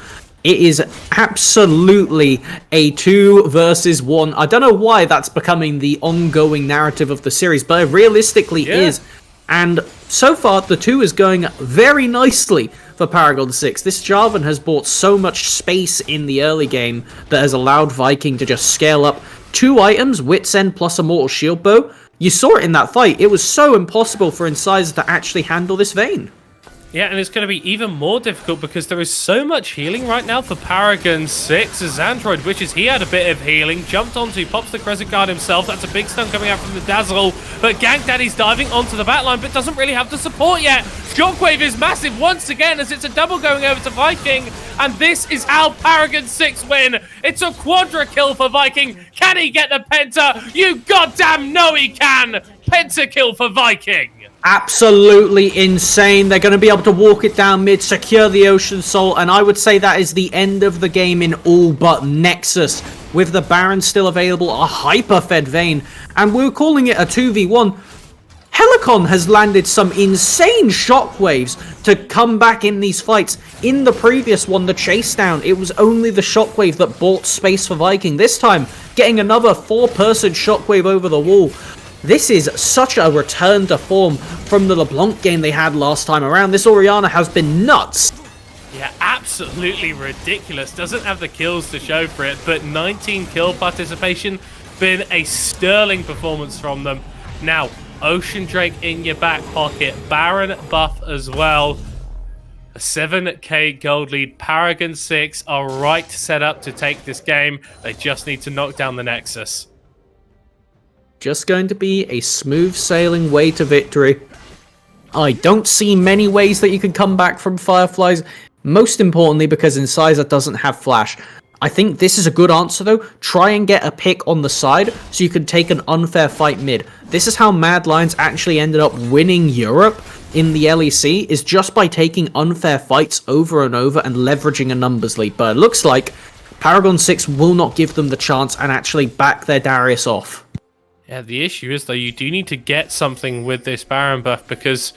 It is absolutely a 2 versus 1. I don't know why that's becoming the ongoing narrative of the series, but it realistically is. And so far, the 2 is going very nicely for Paragon 6. This Jarvan has bought so much space in the early game that has allowed Viking to just scale up 2 items, Wit's End plus Immortal Shield Bow. You saw it in that fight. It was so impossible for Incisor to actually handle this Vayne. Yeah, and it's going to be even more difficult because there is so much healing right now for Paragon 6 as Xantroid wishes he had a bit of healing. Jumped onto, pops the Crescent Guard himself. That's a big stun coming out from the Dazzle. But Gank Daddy's diving onto the backline but doesn't really have the support yet. Shockwave is massive once again as it's a double going over to Viking. And this is how Paragon 6 win. It's a quadra kill for Viking. Can he get the penta? You goddamn know he can! Penta kill for Viking. Absolutely insane. They're going to be able to walk it down mid, secure the Ocean Soul, and I would say that is the end of the game in all but Nexus. With the Baron still available, a hyper-fed Vayne, and we're calling it a 2v1. Helicon has landed some insane shockwaves to come back in these fights. In the previous one, the chase down, it was only the shockwave that bought space for Viking. This time, getting another 4-person shockwave over the wall. This is such a return to form from the LeBlanc game they had last time around. This Orianna has been nuts. Yeah, absolutely ridiculous. Doesn't have the kills to show for it, but 19 kill participation. Been a sterling performance from them. Now, Ocean Drake in your back pocket. Baron buff as well. A 7k gold lead. Paragon 6 are right set up to take this game. They just need to knock down the Nexus. Just going to be a smooth sailing way to victory. I don't see many ways that you can come back from FireFlies. Most importantly, because Incisor doesn't have flash. I think this is a good answer though. Try and get a pick on the side so you can take an unfair fight mid. This is how Mad Lions actually ended up winning Europe in the LEC, is just by taking unfair fights over and over and leveraging a numbers lead. But it looks like Paragon 6 will not give them the chance and actually back their Darius off. Yeah, the issue is though, you do need to get something with this Baron buff, because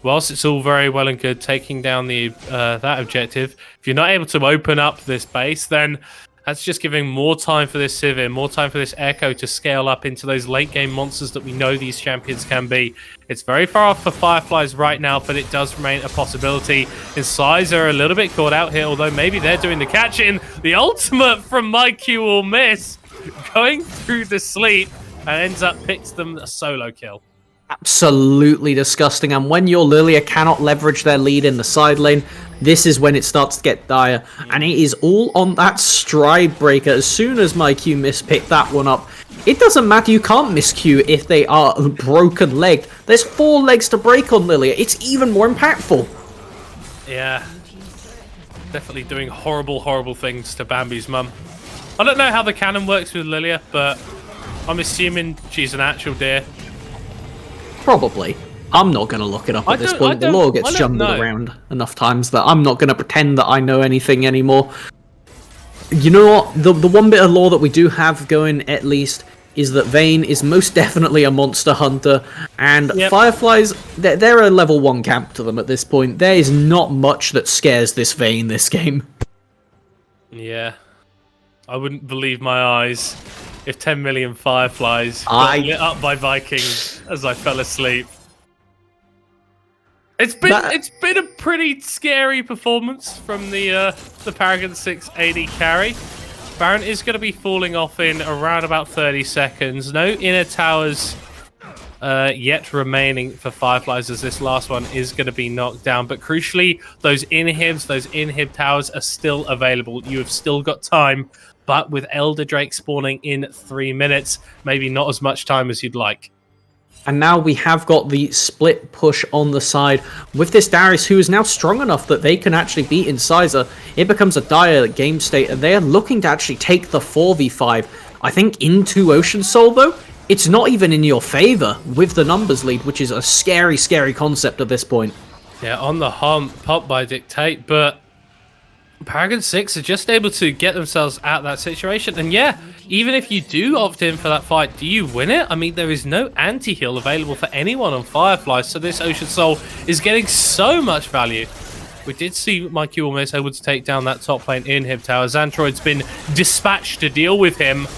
whilst it's all very well and good taking down the that objective, if you're not able to open up this base, then that's just giving more time for this Sivir, more time for this Echo to scale up into those late game monsters that we know these champions can be. It's very far off for FireFlies right now, but it does remain a possibility. Incisor are a little bit caught out here, although maybe they're doing the catch-in. The ultimate from MyQ will miss, going through the sleep, and ends up picks them a solo kill. Absolutely disgusting, and when your Lilia cannot leverage their lead in the side lane, this is when it starts to get dire, and it is all on that stride breaker. As soon as MyQ mispicked that one up, it doesn't matter, you can't miscue if they are broken legged. There's 4 legs to break on Lilia, it's even more impactful. Yeah, definitely doing horrible, horrible things to Bambi's mum. I don't know how the canon works with Lilia, but I'm assuming she's an actual deer. Probably. I'm not going to look it up at this point. The lore gets jumbled around enough times that I'm not going to pretend that I know anything anymore. You know what? The one bit of lore that we do have going, at least, is that Vayne is most definitely a monster hunter, and FireFlies, they're a level 1 camp to them at this point. There is not much that scares this Vayne this game. Yeah. I wouldn't believe my eyes if 10 million FireFlies got lit up by Vikings as I fell asleep. It's been a pretty scary performance from the Paragon 6 AD carry. Baron is going to be falling off in around about 30 seconds. No inner towers yet remaining for FireFlies, as this last one is going to be knocked down. But crucially, those inhib towers are still available. You have still got time. But with Elder Drake spawning in 3 minutes, maybe not as much time as you'd like. And now we have got the split push on the side with this Darius, who is now strong enough that they can actually beat Incisor. It becomes a dire game state, and they are looking to actually take the 4v5. I think into Ocean Soul, though, it's not even in your favor with the numbers lead, which is a scary, scary concept at this point. Yeah, on the hump, popped by Dictate, but Paragon 6 are just able to get themselves out of that situation. And yeah, even if you do opt in for that fight, do you win it? I mean, there is no anti-heal available for anyone on FireFlies, so this Ocean Soul is getting so much value. We did see MyQ almost able to take down that top lane inhib tower. Xantroid's been dispatched to deal with him,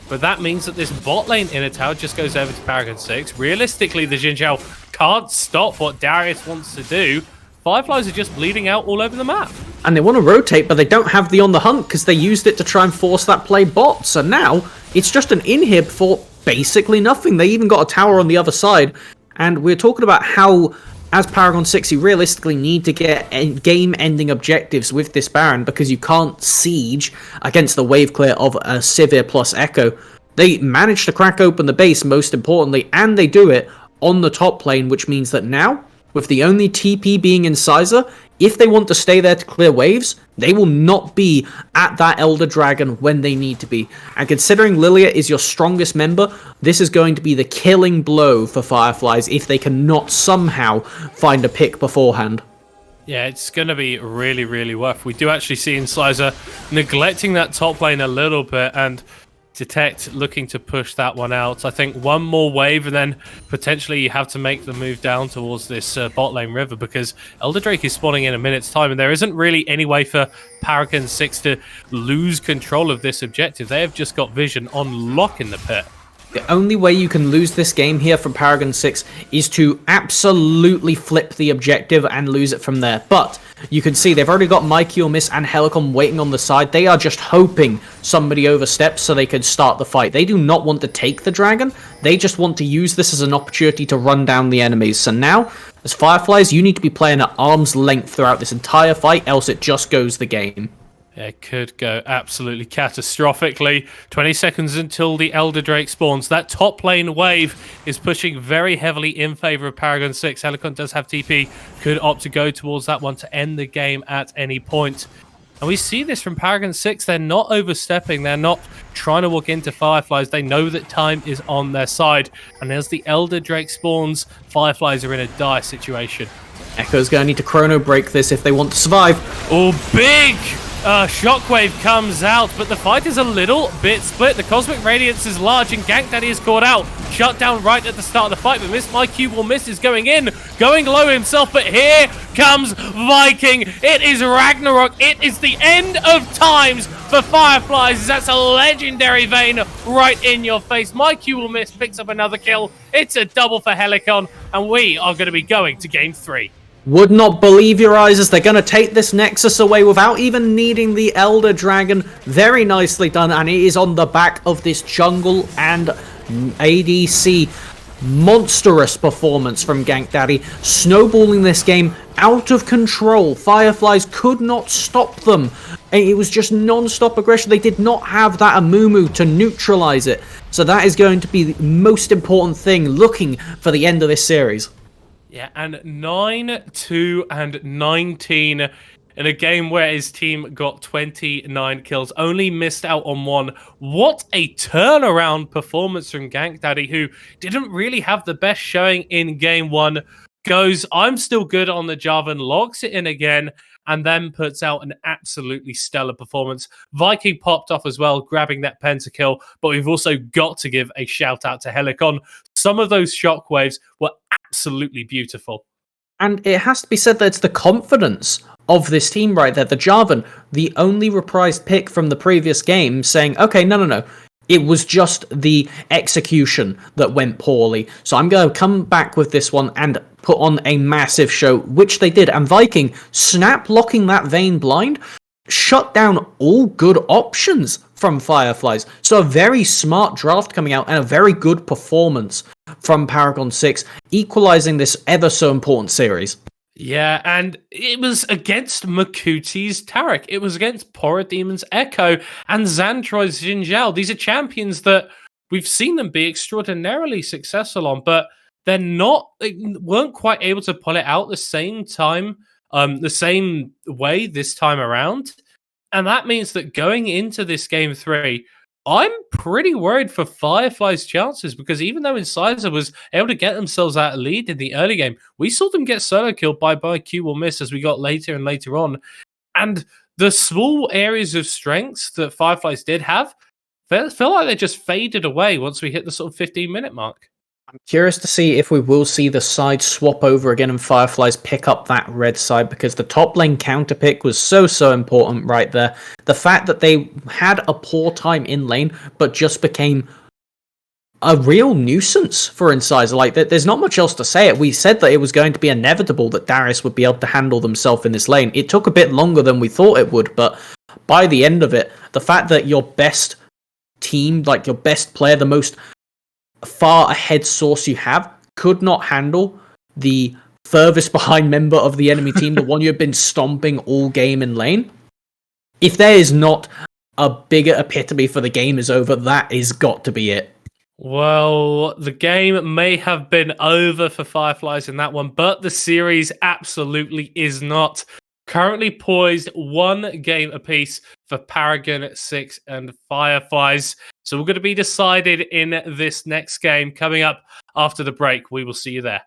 but that means that this bot lane inner tower just goes over to Paragon 6. Realistically, the Xin Zhao can't stop what Darius wants to do. FireFlies are just bleeding out all over the map. And they want to rotate, but they don't have the on the hunt because they used it to try and force that play bot. So now it's just an inhib for basically nothing. They even got a tower on the other side. And we're talking about how, as Paragon 6, you realistically need to get game-ending objectives with this Baron because you can't siege against the wave clear of a Sivir plus Echo. They managed to crack open the base, most importantly, and they do it on the top lane, which means that now, with the only TP being Incisor, if they want to stay there to clear waves, they will not be at that Elder Dragon when they need to be. And considering Lilia is your strongest member, this is going to be the killing blow for FireFlies if they cannot somehow find a pick beforehand. Yeah, it's going to be really, really rough. We do actually see Incisor neglecting that top lane a little bit, and Detect looking to push that one out. I think one more wave and then potentially you have to make the move down towards this bot lane river, because Elder Drake is spawning in a minute's time and there isn't really any way for Paragon 6 to lose control of this objective. They have just got vision on lock in the pit. The only way you can lose this game here from Paragon 6 is to absolutely flip the objective and lose it from there. But you can see they've already got Mikey or Miss and Helicon waiting on the side. They are just hoping somebody oversteps so they can start the fight. They do not want to take the dragon. They just want to use this as an opportunity to run down the enemies. So now, as Fireflies, you need to be playing at arm's length throughout this entire fight, else it just goes the game. It could go absolutely catastrophically. 20 seconds until the Elder Drake spawns. That top lane wave is pushing very heavily in favor of Paragon 6. Helicon does have TP, could opt to go towards that one to end the game at any point. And we see this from Paragon 6. They're not overstepping. They're not trying to walk into Fireflies. They know that time is on their side. And as the Elder Drake spawns, Fireflies are in a dire situation. Echo's going to need to chrono break this if they want to survive. Oh, big! Shockwave comes out, but the fight is a little bit split. The Cosmic Radiance is large, and Gank Daddy is caught out. Shut down right at the start of the fight, but Miss My Cube will miss is going in, going low himself, but here comes Viking. It is Ragnarok. It is the end of times for Fireflies. That's a legendary Vayne right in your face. My Cube will miss, picks up another kill. It's a double for Helicon, and we are going to be going to game 3. Would not believe your eyes as they're going to take this Nexus away without even needing the Elder Dragon. Very nicely done, and it is on the back of this jungle and ADC monstrous performance from Gank Daddy, snowballing this game out of control. Fireflies could not stop them. It was just non-stop aggression. They did not have that Amumu to neutralize it. So that is going to be the most important thing looking for the end of this series. Yeah, and 9-2 and 19 in a game where his team got 29 kills, only missed out on 1. What a turnaround performance from Gank Daddy, who didn't really have the best showing in game 1. Goes, I'm still good on the Jarvan, locks it in again, and then puts out an absolutely stellar performance. Viking popped off as well, grabbing that pentakill, but we've also got to give a shout out to Helicon. Some of those shockwaves were absolutely beautiful. And it has to be said that it's the confidence of this team right there. The Jarvan, the only reprised pick from the previous game, saying, okay, no. It was just the execution that went poorly. So I'm going to come back with this one and put on a massive show, which they did. And Viking, snap locking that Vayne blind, shut down all good options from Fireflies. So a very smart draft coming out and a very good performance from Paragon 6, equalizing this ever so important series. Yeah, and it was against Makuti's Tarek. It was against Porodemon's Echo and Xantroid's Xin Zhao. These are champions that we've seen them be extraordinarily successful on, but they weren't quite able to pull it out the same way this time around. And that means that going into this game 3, I'm pretty worried for Firefly's chances, because even though Incisor was able to get themselves out of lead in the early game, we saw them get solo killed by Q or Miss as we got later and later on. And the small areas of strengths that Fireflies did have feel like they just faded away once we hit the sort of 15-minute mark. I'm curious to see if we will see the side swap over again and Fireflies pick up that red side, because the top lane counter pick was so important right there. The fact that they had a poor time in lane but just became a real nuisance for Incisor. Like, there's not much else to say it. We said that it was going to be inevitable that Darius would be able to handle themselves in this lane. It took a bit longer than we thought it would, but by the end of it, the fact that your best team, like your best player, the most far ahead source you have, could not handle the furthest behind member of the enemy team, the one you've been stomping all game in lane. If there is not a bigger epitome for the game is over, that is got to be it. Well, the game may have been over for Fireflies in that one, but the series absolutely is not. Currently poised 1 game apiece for Paragon 6 and Fireflies. So we're going to be decided in this next game coming up after the break. We will see you there.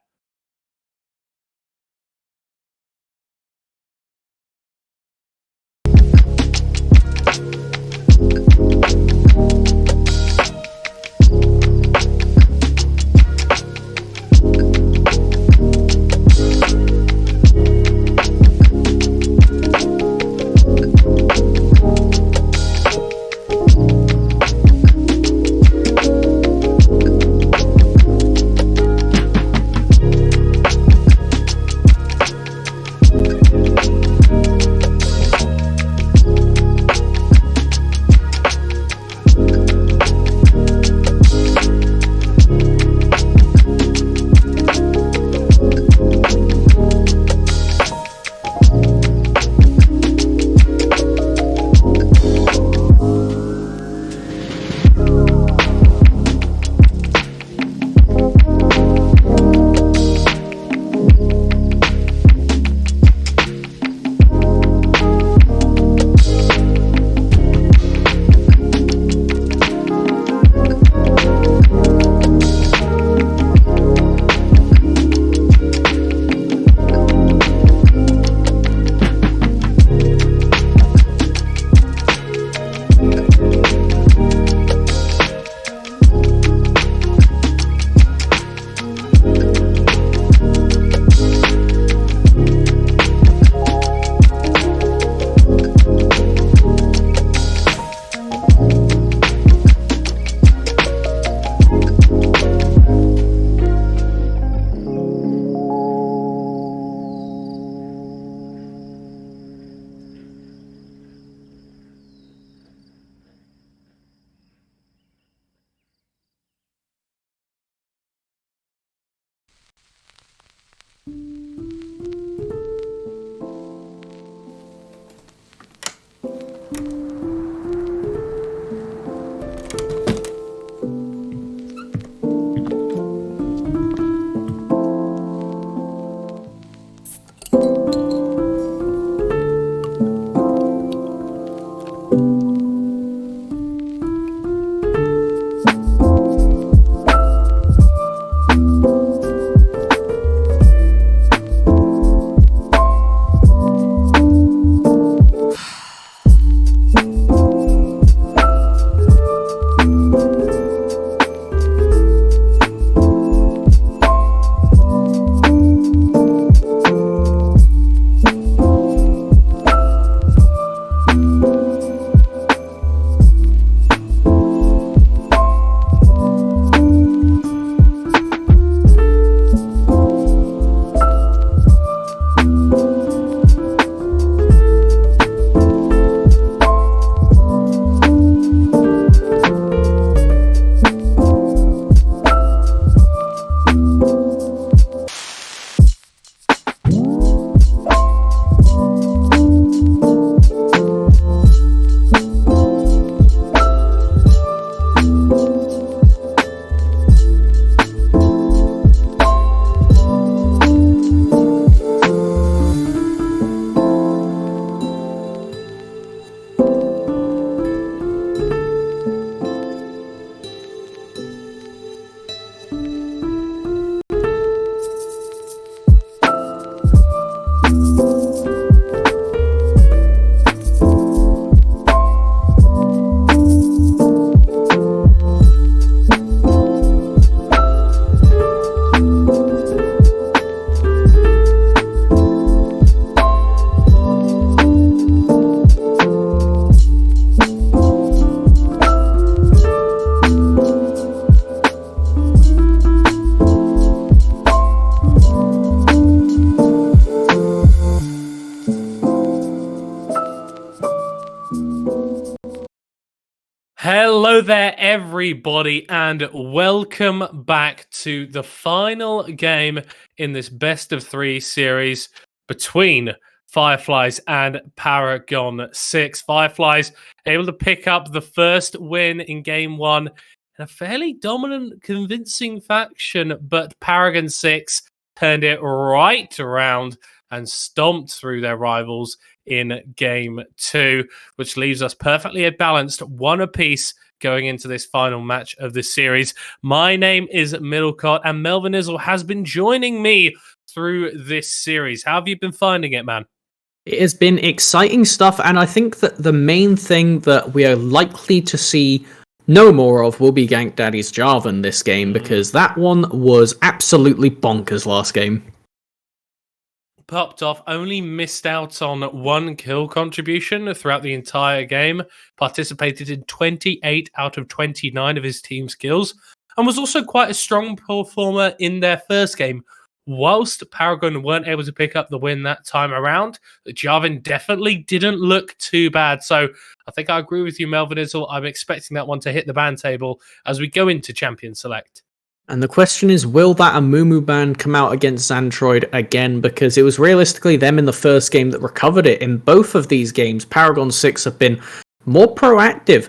Hello there, everybody, and welcome back to the final game in this best of three series between FireFlies and Paragon 6. FireFlies able to pick up the first win in game one in a fairly dominant, convincing faction, but Paragon 6 turned it right around and stomped through their rivals in game two, which leaves us perfectly balanced, one apiece going into this final match of this series. My name is Middlecott, and Melvin Izzle has been joining me through this series. How have you been finding it, man? It has been exciting stuff, and I think that the main thing that we are likely to see no more of will be Gank Daddy's Jarvan this game, because that one was absolutely bonkers last game. Popped off, only missed out on one kill contribution throughout the entire game, participated in 28 out of 29 of his team's kills, and was also quite a strong performer in their first game. Whilst Paragon weren't able to pick up the win that time around, Jarvan definitely didn't look too bad. So I think I agree with you, Melvin Izzle. I'm expecting that one to hit the ban table as we go into Champion Select. And the question is, will that Amumu ban come out against Xantroid again? Because it was realistically them in the first game that recovered it. In both of these games, Paragon 6 have been more proactive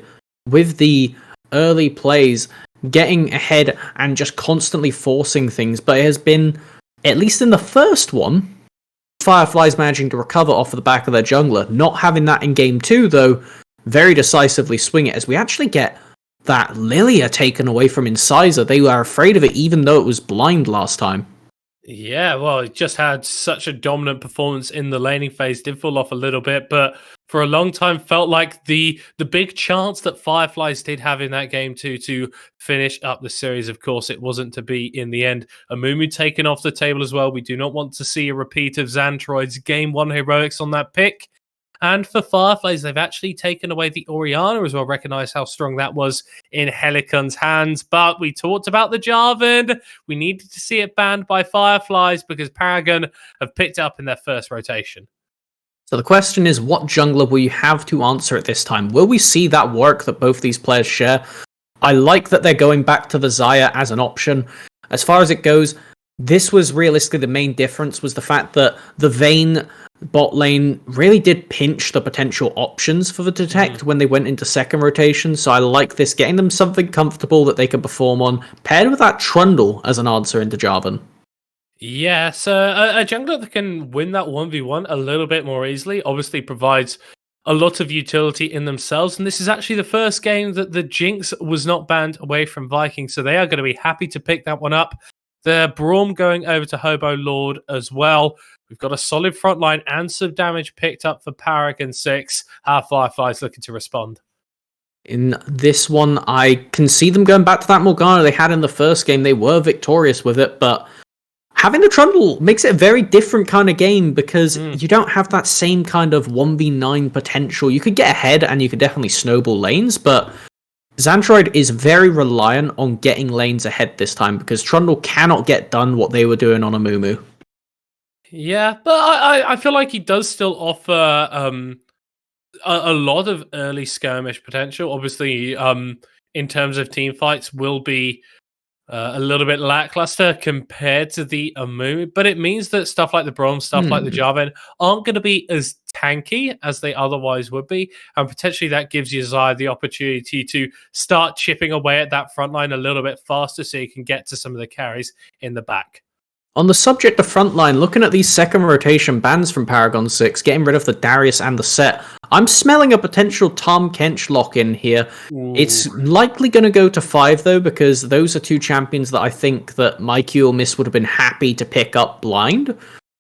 with the early plays, getting ahead and just constantly forcing things. But it has been, at least in the first one, FireFlies managing to recover off of the back of their jungler. Not having that in game two, though, very decisively swing it, as we actually get that Lilia taken away from Incisor. They were afraid of it, even though it was blind last time. Yeah, well, it just had such a dominant performance in the laning phase. Did fall off a little bit, but for a long time felt like the big chance that FireFlies did have in that game to finish up the series. Of course, it wasn't to be in the end. Amumu taken off the table as well. We do not want to see a repeat of Xantroid's game one heroics on that pick. And for FireFlies, they've actually taken away the Orianna as well. Recognize how strong that was in Helicon's hands. But we talked about the Jarvan. We needed to see it banned by FireFlies because Paragon have picked it up in their first rotation. So the question is, what jungler will you have to answer at this time? Will we see that work that both these players share? I like that they're going back to the Xayah as an option. As far as it goes, this was realistically the main difference, was the fact that the Vayne bot lane really did pinch the potential options for the Detect when they went into second rotation. So I like this, getting them something comfortable that they can perform on, paired with that Trundle as an answer into Jarvan. Yeah, so a jungler that can win that 1v1 a little bit more easily obviously provides a lot of utility in themselves. And this is actually the first game that the Jinx was not banned away from Vikings. So they are going to be happy to pick that one up. The Braum going over to Hobo Lord as well. We've got a solid front line and some damage picked up for Paragon 6. How FireFlies looking to respond? In this one, I can see them going back to that Morgana they had in the first game. They were victorious with it, but having the Trundle makes it a very different kind of game because you don't have that same kind of 1v9 potential. You could get ahead and you could definitely snowball lanes, but Xantroid is very reliant on getting lanes ahead this time because Trundle cannot get done what they were doing on Amumu. Yeah, but I feel like he does still offer a lot of early skirmish potential. Obviously, in terms of team fights, will be a little bit lackluster compared to the Amumu, but it means that stuff like the Braum, stuff like the Jarvan aren't going to be as tanky as they otherwise would be, and potentially that gives you Xayah the opportunity to start chipping away at that front line a little bit faster so you can get to some of the carries in the back. On the subject of frontline, looking at these second rotation bans from Paragon 6, getting rid of the Darius and the Set, I'm smelling a potential Tahm Kench lock-in here. Ooh. It's likely going to go to 5, though, because those are two champions that I think that Mikey or Miss would have been happy to pick up blind.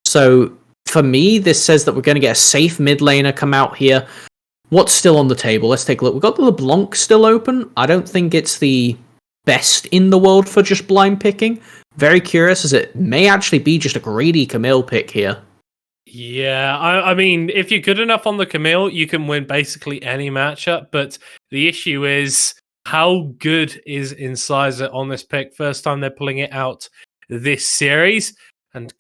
So, for me, this says that we're going to get a safe mid laner come out here. What's still on the table? Let's take a look. We've got the LeBlanc still open. I don't think it's the best in the world for just blind picking. Very curious, as it may actually be just a greedy Camille pick here. Yeah, I mean, if you're good enough on the Camille, you can win basically any matchup, but the issue is how good is Incisor on this pick? First time they're pulling it out this series, and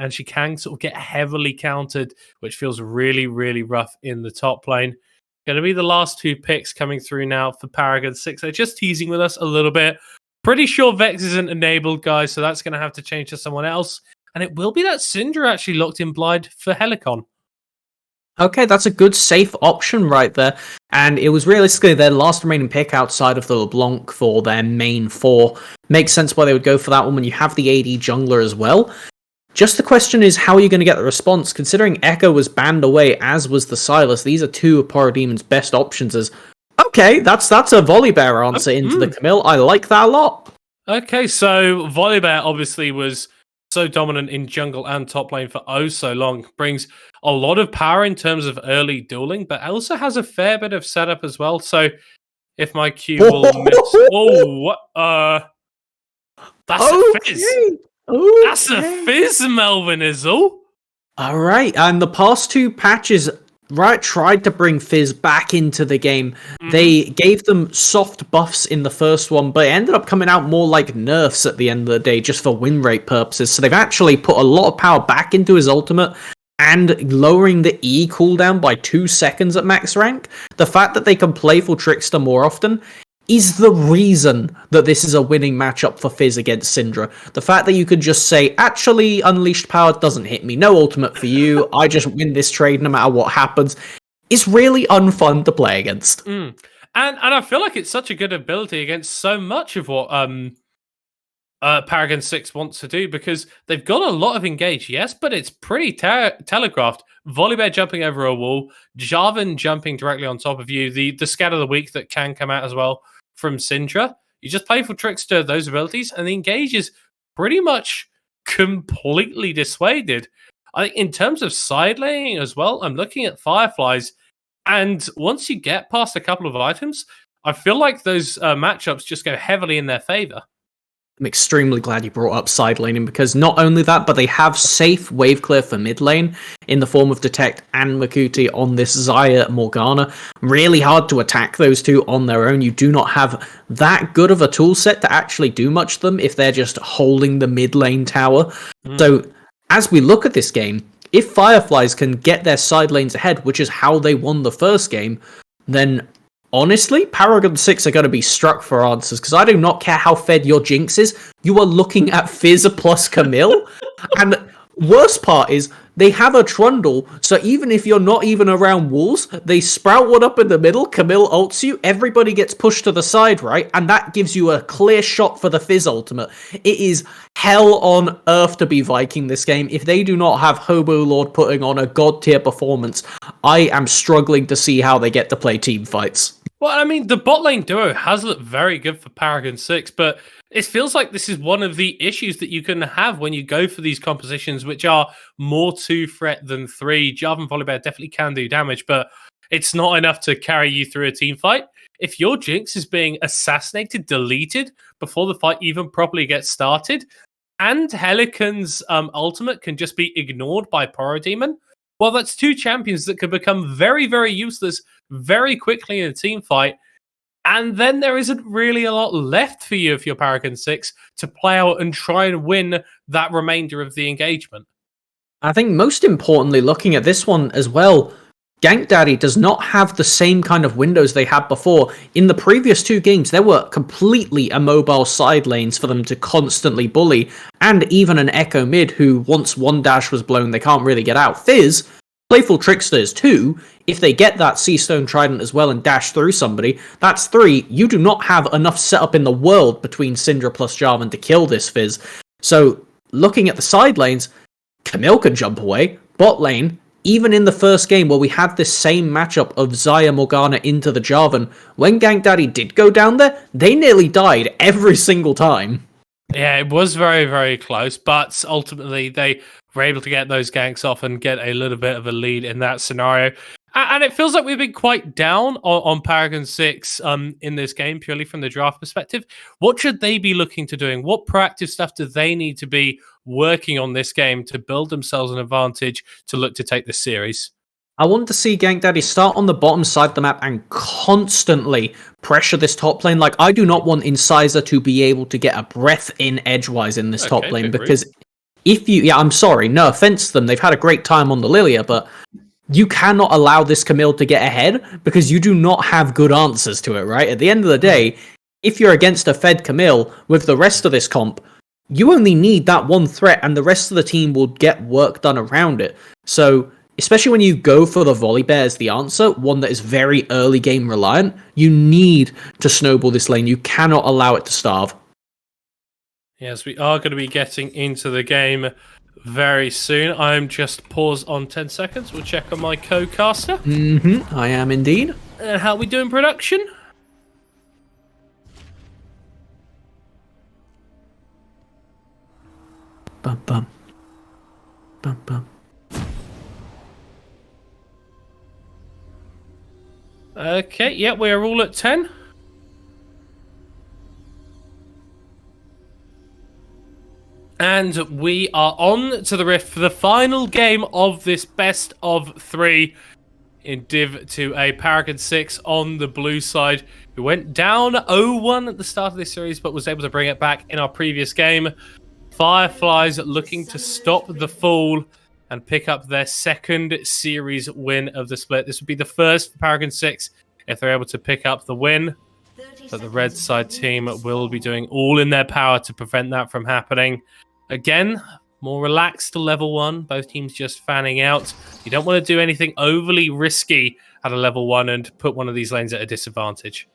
she can sort of get heavily countered, which feels really, really rough in the top lane. Going to be the last 2 picks coming through now for Paragon 6. They're just teasing with us a little bit. Pretty sure Vex isn't enabled, guys, so that's going to have to change to someone else. And it will be that Syndra actually locked in blind for Helicon. Okay, that's a good, safe option right there. And it was realistically their last remaining pick outside of the LeBlanc for their main 4. Makes sense why they would go for that one when you have the AD jungler as well. Just the question is, how are you going to get the response? Considering Echo was banned away, as was the Silas, these are 2 of Parademon's best options. Okay, that's a Volibear answer into the Camille. I like that a lot. Okay, so Volibear obviously was so dominant in jungle and top lane for oh so long. Brings a lot of power in terms of early dueling, but also has a fair bit of setup as well. So if my Q will miss... that's a fizz. Okay. That's a fizz, Melvin Izzle. Alright, and the past 2 patches... Riot tried to bring Fizz back into the game. They gave them soft buffs in the first one, but it ended up coming out more like nerfs at the end of the day, just for win rate purposes. So they've actually put a lot of power back into his ultimate, and lowering the E cooldown by 2 seconds at max rank. The fact that they can Playful Trickster more often is the reason that this is a winning matchup for Fizz against Syndra. The fact that you could just say, actually, Unleashed Power doesn't hit me, no ultimate for you, I just win this trade no matter what happens, is really unfun to play against. And I feel like it's such a good ability against so much of what Paragon 6 wants to do, because they've got a lot of engage, yes, but it's pretty telegraphed. Volibear jumping over a wall, Jarvan jumping directly on top of you, the scat of the week that can come out as well from Syndra. You just play for Trickster, those abilities, and the engage is pretty much completely dissuaded. I think in terms of side laning as well, I'm looking at FireFlies, and once you get past a couple of items, I feel like those matchups just go heavily in their favor. I'm extremely glad you brought up side laning, because not only that, but they have safe wave clear for mid lane in the form of Detect and Makuti on this Xayah Morgana. Really hard to attack those 2 on their own. You do not have that good of a tool set to actually do much to them if they're just holding the mid lane tower. So as we look at this game, if FireFlies can get their side lanes ahead, which is how they won the first game, then honestly, Paragon 6 are going to be struck for answers, because I do not care how fed your Jinx is. You are looking at Fizz plus Camille. And worst part is, they have a Trundle, so even if you're not even around walls, they sprout one up in the middle, Camille ults you, everybody gets pushed to the side, right? And that gives you a clear shot for the Fizz ultimate. It is hell on earth to be Viking this game. If they do not have Hobo Lord putting on a god tier performance, I am struggling to see how they get to play team fights. Well, I mean, the bot lane duo has looked very good for Paragon 6, but it feels like this is one of the issues that you can have when you go for these compositions, which are more 2-threat than 3. Jarvan Volibear definitely can do damage, but it's not enough to carry you through a team fight. If your Jinx is being assassinated, deleted, before the fight even properly gets started, and Helicon's ultimate can just be ignored by Parademon, well, that's 2 champions that could become very, very useless very quickly in a team fight. And then there isn't really a lot left for you if you're Paragon 6 to play out and try and win that remainder of the engagement. I think most importantly, looking at this one as well, Gank Daddy does not have the same kind of windows they had before. In the previous 2 games, there were completely immobile side lanes for them to constantly bully, and even an Echo mid who, once one dash was blown, they can't really get out. Fizz, Playful Tricksters too, if they get that Seastone Trident as well and dash through somebody, that's 3. You do not have enough setup in the world between Syndra plus Jarvan to kill this Fizz. So, looking at the side lanes, Camille can jump away, bot lane, even in the first game where we had this same matchup of Xayah Morgana into the Jarvan, when Gank Daddy did go down there, they nearly died every single time. Yeah, it was very, very close, but ultimately they were able to get those ganks off and get a little bit of a lead in that scenario. And it feels like we've been quite down on Paragon 6 in this game, purely from the draft perspective. What should they be looking to doing? What proactive stuff do they need to be working on this game to build themselves an advantage to look to take this series? I want to see Gank Daddy start on the bottom side of the map and constantly pressure this top lane. Like, I do not want Incisor to be able to get a breath in edgewise in this top lane, because if you... Yeah, I'm sorry, no offense to them. They've had a great time on the Lilia, but you cannot allow this Camille to get ahead because you do not have good answers to it, right? At the end of the day, if you're against a fed Camille with the rest of this comp, you only need that one threat and the rest of the team will get work done around it. So, especially when you go for the volley bear as the answer, one that is very early game reliant, you need to snowball this lane. You cannot allow it to starve. Yes, we are going to be getting into the game very soon. I'm just pause on 10 seconds. We'll check on my co-caster. I am indeed. And how we do in production? Bum bum. Bum bum. Okay, yeah, we are all at 10. And we are on to the Rift for the final game of this best of 3 in Div 2A. Paragon 6 on the blue side, who went down 0-1 at the start of this series, but was able to bring it back in our previous game. FireFlies looking to stop the fall and pick up their second series win of the split. This would be the first for Paragon 6 if they're able to pick up the win. But the red side team will be doing all in their power to prevent that from happening. Again, more relaxed to level 1. Both teams just fanning out. You don't want to do anything overly risky at a level 1 and put one of these lanes at a disadvantage.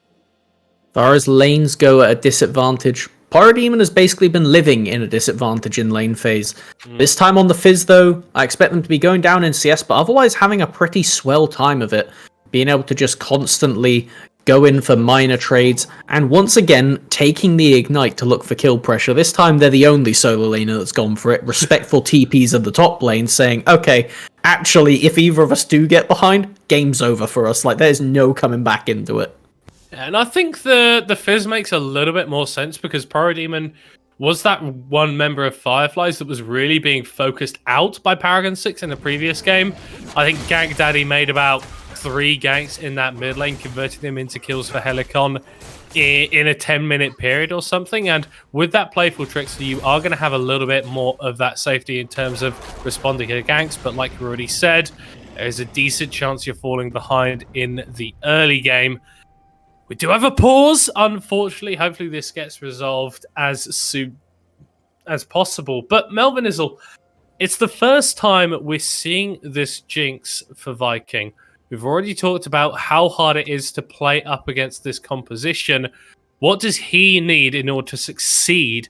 As far as lanes go at a disadvantage, Parademon has basically been living in a disadvantage in lane phase. This time on the Fizz, though, I expect them to be going down in CS, but otherwise having a pretty swell time of it. Being able to just constantly go in for minor trades, and once again, taking the Ignite to look for kill pressure. This time, they're the only solo laner that's gone for it. Respectful TPs of the top lane saying, okay, actually, if either of us do get behind, game's over for us. Like, there's no coming back into it. And I think the Fizz makes a little bit more sense because Parademon was that one member of FireFlies that was really being focused out by Paragon 6 in the previous game. I think Gank Daddy made about 3 ganks in that mid lane, converting them into kills for Helicon in a 10-minute period or something. And with that playful Trickster, you are going to have a little bit more of that safety in terms of responding to ganks. But like you already said, there's a decent chance you're falling behind in the early game. We do have a pause, unfortunately. Hopefully this gets resolved as soon as possible. But Melvin Izzle, it's the first time we're seeing this Jinx for Viking. We've already talked about how hard it is to play up against this composition. What does he need in order to succeed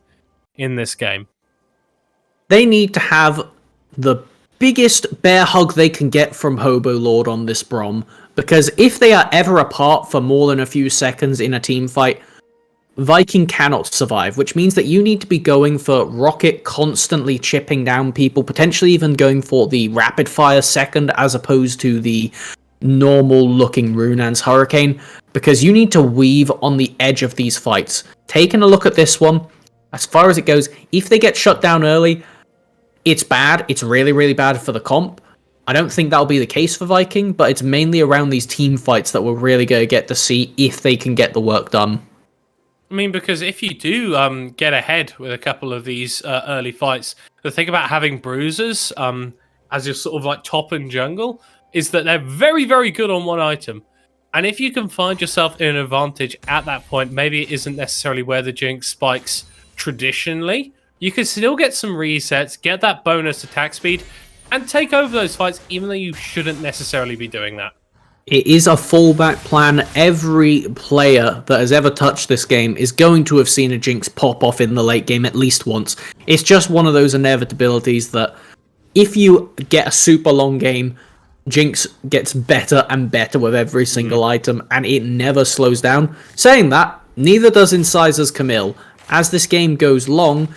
in this game? They need to have the biggest bear hug they can get from Hobo Lord on this Brom, because if they are ever apart for more than a few seconds in a team fight, Viking cannot survive, which means that you need to be going for Rocket, constantly chipping down people, potentially even going for the rapid fire second as opposed to the normal looking Runan's Hurricane, because you need to weave on the edge of these fights. Taking a look at this one, as far as it goes, if they get shut down early, it's bad. It's really, really bad for the comp. I don't think that'll be the case for Viking, but it's mainly around these team fights that we're really going to get to see if they can get the work done. I mean, because if you do get ahead with a couple of these early fights, the thing about having bruisers as your sort of like top and jungle is that they're very, very good on one item. And if you can find yourself in an advantage at that point, maybe it isn't necessarily where the Jinx spikes traditionally, you can still get some resets, get that bonus attack speed, and take over those fights, even though you shouldn't necessarily be doing that. It is a fallback plan. Every player that has ever touched this game is going to have seen a Jinx pop off in the late game at least once. It's just one of those inevitabilities that if you get a super long game, Jinx gets better and better with every single item, and it never slows down. Saying that, neither does Incisors Camille. As this game goes long,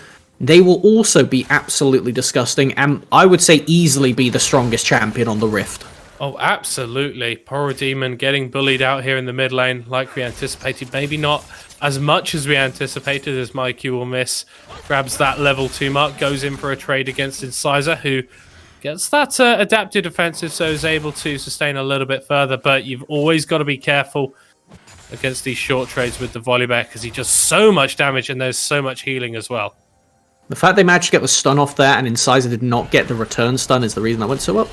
they will also be absolutely disgusting, and I would say easily be the strongest champion on the Rift. Oh, absolutely. Parademon getting bullied out here in the mid lane like we anticipated. Maybe not as much as we anticipated, as Mikey will miss. Grabs that level 2 mark, goes in for a trade against Incisor, who gets that adaptive defensive, so is able to sustain a little bit further. But you've always got to be careful against these short trades with the Volibear, because he does so much damage and there's so much healing as well. The fact they managed to get the stun off there and Incisor did not get the return stun is the reason that went so up.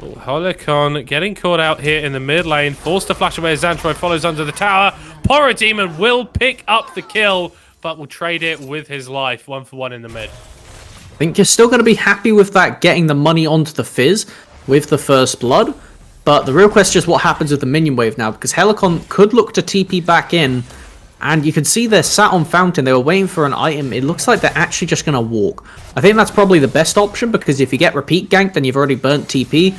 Oh, Helicon getting caught out here in the mid lane, forced to flash away as Xantroid follows under the tower. Parademon will pick up the kill, but will trade it with his life, 1-for-1 in the mid. I think you're still going to be happy with that, getting the money onto the Fizz with the first blood. But the real question is what happens with the minion wave now, because Helicon could look to TP back in, and you can see they're sat on Fountain. They were waiting for an item. It looks like they're actually just going to walk. I think that's probably the best option, because if you get repeat ganked and you've already burnt TP,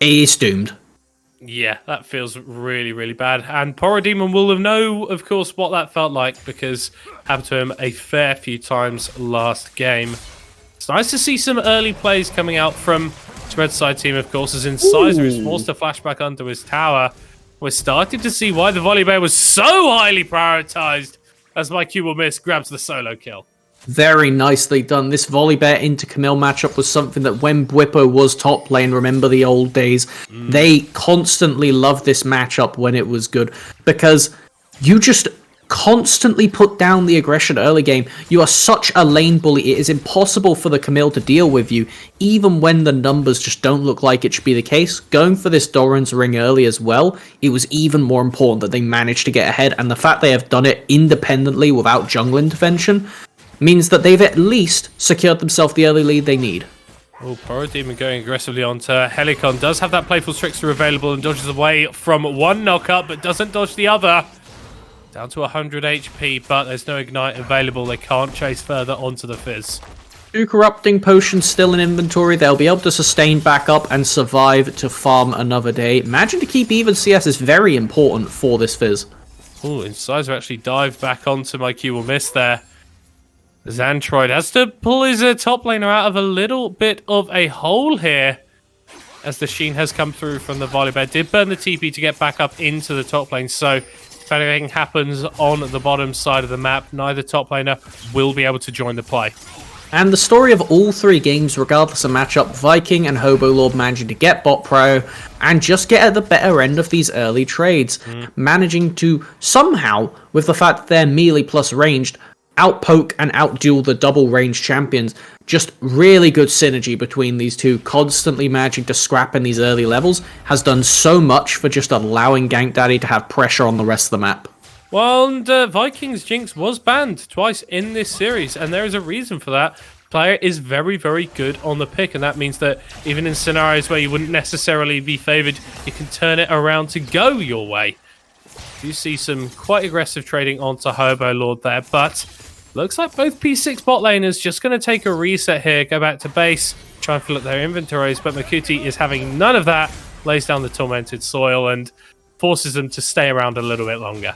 it's doomed. Yeah, that feels really, really bad. And Parademon will know, of course, what that felt like, because it happened to him a fair few times last game. It's nice to see some early plays coming out from the red side team, of course, as Incisor is forced to flash back onto his tower. We're starting to see why the volley bear was so highly prioritized, as MyQ will miss, grabs the solo kill. Very nicely done. This volley bear into Camille matchup was something that when Bwipo was top lane, remember the old days, they constantly loved this matchup when it was good, because you just constantly put down the aggression early game. You are such a lane bully, it is impossible for the Camille to deal with you, even when the numbers just don't look like it should be the case. Going for this Doran's ring early as well, it was even more important that they managed to get ahead, and the fact they have done it independently without jungle intervention means that they've at least secured themselves the early lead they need. Oh, Parademon going aggressively onto Helicon. Does have that Playful Trickster available and dodges away from one knockup, but doesn't dodge the other. Down to 100 HP, but there's no Ignite available. They can't chase further onto the Fizz. 2 Corrupting Potions still in inventory. They'll be able to sustain back up and survive to farm another day. Imagine to keep even CS is very important for this Fizz. Oh, Incisor actually dived back onto MyQ will miss there. Xantroid has to pull his top laner out of a little bit of a hole here, as the Sheen has come through from the volley bear. Did burn the TP to get back up into the top lane, so if anything happens on the bottom side of the map, neither top laner will be able to join the play. And the story of all 3 games, regardless of matchup, Viking and Hobo Lord managing to get bot prio and just get at the better end of these early trades, managing to somehow, with the fact that they're melee plus ranged, outpoke and outduel the double range champions. Just really good synergy between these two, constantly managing to scrap in these early levels, has done so much for just allowing Gank Daddy to have pressure on the rest of the map. Well, and Vikings Jinx was banned twice in this series, and there is a reason for that. Player is very, very good on the pick, and that means that even in scenarios where you wouldn't necessarily be favored, you can turn it around to go your way. You see some quite aggressive trading onto Hobo Lord there, but looks like both P6 bot laners just going to take a reset here, go back to base, try and fill up their inventories, but Makuti is having none of that, lays down the Tormented Soil and forces them to stay around a little bit longer.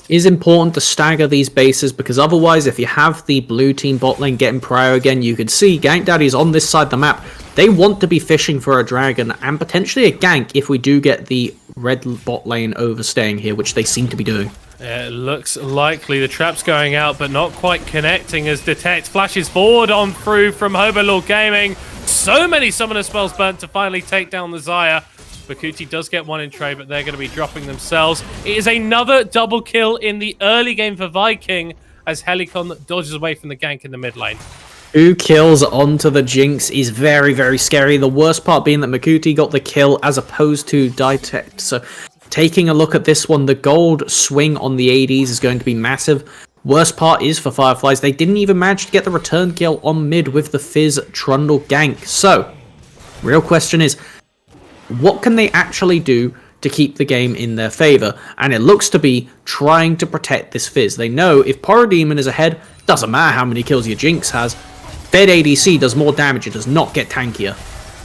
It is important to stagger these bases, because otherwise if you have the blue team bot lane getting prio again, you could see Gank Daddy's on this side of the map. They want to be fishing for a dragon and potentially a gank if we do get the red bot lane overstaying here, which they seem to be doing. It looks likely. The trap's going out, but not quite connecting as Detect flashes forward on through from Hobolord Gaming. So many Summoner spells burnt to finally take down the Xayah. Bakuti does get one in trade, but they're going to be dropping themselves. It is another double kill in the early game for Viking, as Helicon dodges away from the gank in the mid lane. 2 kills onto the Jinx is very, very scary. The worst part being that Makuti got the kill as opposed to Detect. So taking a look at this one, the gold swing on the ADs is going to be massive. Worst part is for FireFlies, they didn't even manage to get the return kill on mid with the Fizz Trundle gank. So, real question is, what can they actually do to keep the game in their favor? And it looks to be trying to protect this Fizz. They know if Parademon is ahead, doesn't matter how many kills your Jinx has, Fed ADC does more damage, it does not get tankier.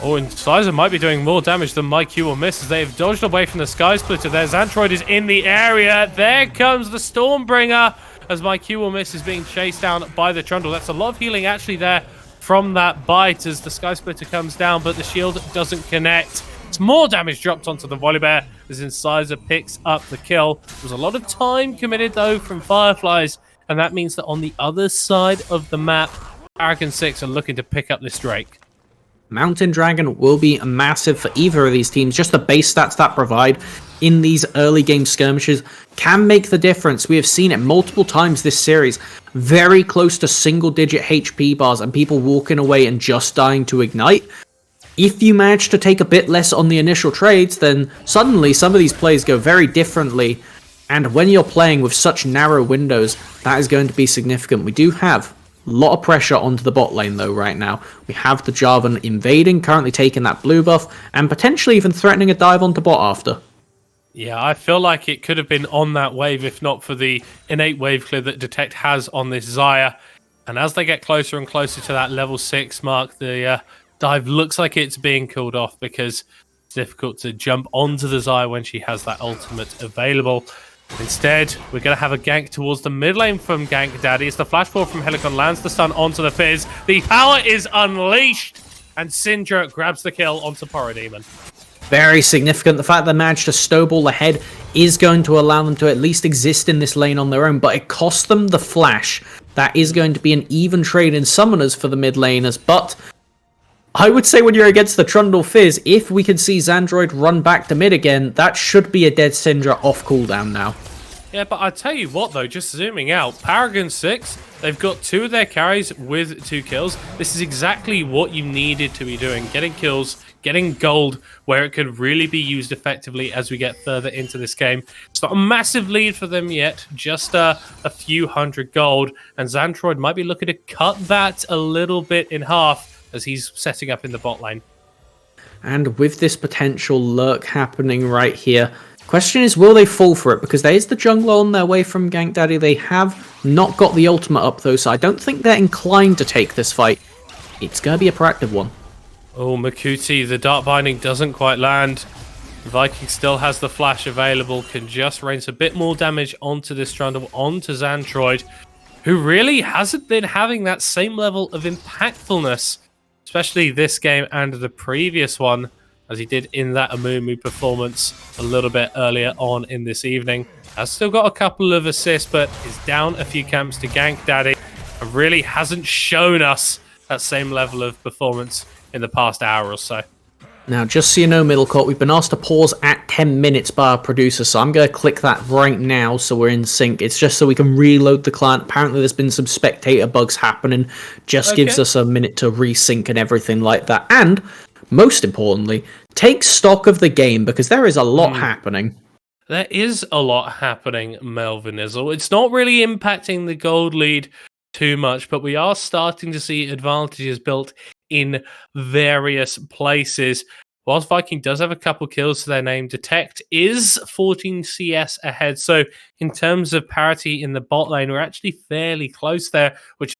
Oh, and Incisor might be doing more damage than MyQ will miss, as they've dodged away from the Sky Splitter there. Xantroid is in the area. There comes the Stormbringer, as MyQ will miss is being chased down by the Trundle. That's a lot of healing actually there from that bite as the Sky Splitter comes down, but the shield doesn't connect. It's more damage dropped onto the Volibear as Incisor picks up the kill. There's a lot of time committed though from FireFlies, and that means that on the other side of the map, Paragon 6 are looking to pick up this Drake. Mountain Dragon will be massive for either of these teams. Just the base stats that provide in these early game skirmishes can make the difference. We have seen it multiple times this series. Very close to single digit HP bars and people walking away and just dying to Ignite. If you manage to take a bit less on the initial trades, then suddenly some of these plays go very differently. And when you're playing with such narrow windows, that is going to be significant. We do have a lot of pressure onto the bot lane though right now. We have the Jarvan invading, currently taking that blue buff, and potentially even threatening a dive onto bot after. Yeah, I feel like it could have been on that wave if not for the innate wave clear that Detect has on this Xayah. And as they get closer and closer to that level 6 mark, the dive looks like it's being called off because it's difficult to jump onto the Xayah when she has that ultimate available. Instead, we're going to have a gank towards the mid lane from Gank Daddy. It's the flash ball from Helicon, lands the stun onto the Fizz. The power is unleashed, and Syndra grabs the kill onto Parademon. Very significant. The fact they managed to snowball ahead is going to allow them to at least exist in this lane on their own, but it cost them the flash. That is going to be an even trade in summoners for the mid laners, but I would say when you're against the Trundle Fizz, if we can see Xandroid run back to mid again, that should be a dead Syndra off cooldown now. Yeah, but I tell you what though, just zooming out, Paragon 6, they've got 2 of their carries with 2 kills. This is exactly what you needed to be doing, getting kills, getting gold where it could really be used effectively as we get further into this game. It's not a massive lead for them yet, just a few hundred gold, and Xandroid might be looking to cut that a little bit in half as he's setting up in the bot lane. And with this potential lurk happening right here, question is, will they fall for it? Because there is the jungler on their way from Gank Daddy. They have not got the ultimate up though, so I don't think they're inclined to take this fight. It's going to be a proactive one. Oh, Makuti, the Dark Binding doesn't quite land. Viking still has the flash available, can just rain a bit more damage onto this Trundle, onto Xandroid, who really hasn't been having that same level of impactfulness, especially this game and the previous one, as he did in that Amumu performance a little bit earlier on in this evening. Has still got a couple of assists, but is down a few camps to Gank Daddy, and really hasn't shown us that same level of performance in the past hour or so. Now, just so you know, Middlecourt, we've been asked to pause at 10 minutes by our producer, so I'm going to click that right now so we're in sync. It's just so we can reload the client. Apparently there's been some spectator bugs happening. Just gives us a minute to resync and everything like that. And, most importantly, take stock of the game, because there is a lot happening. There is a lot happening, Melvin Izzle. It's not really impacting the gold lead too much, but we are starting to see advantages built in various places. Whilst Viking does have a couple kills to their name, Detect is 14 CS ahead. So in terms of parity in the bot lane, we're actually fairly close there, which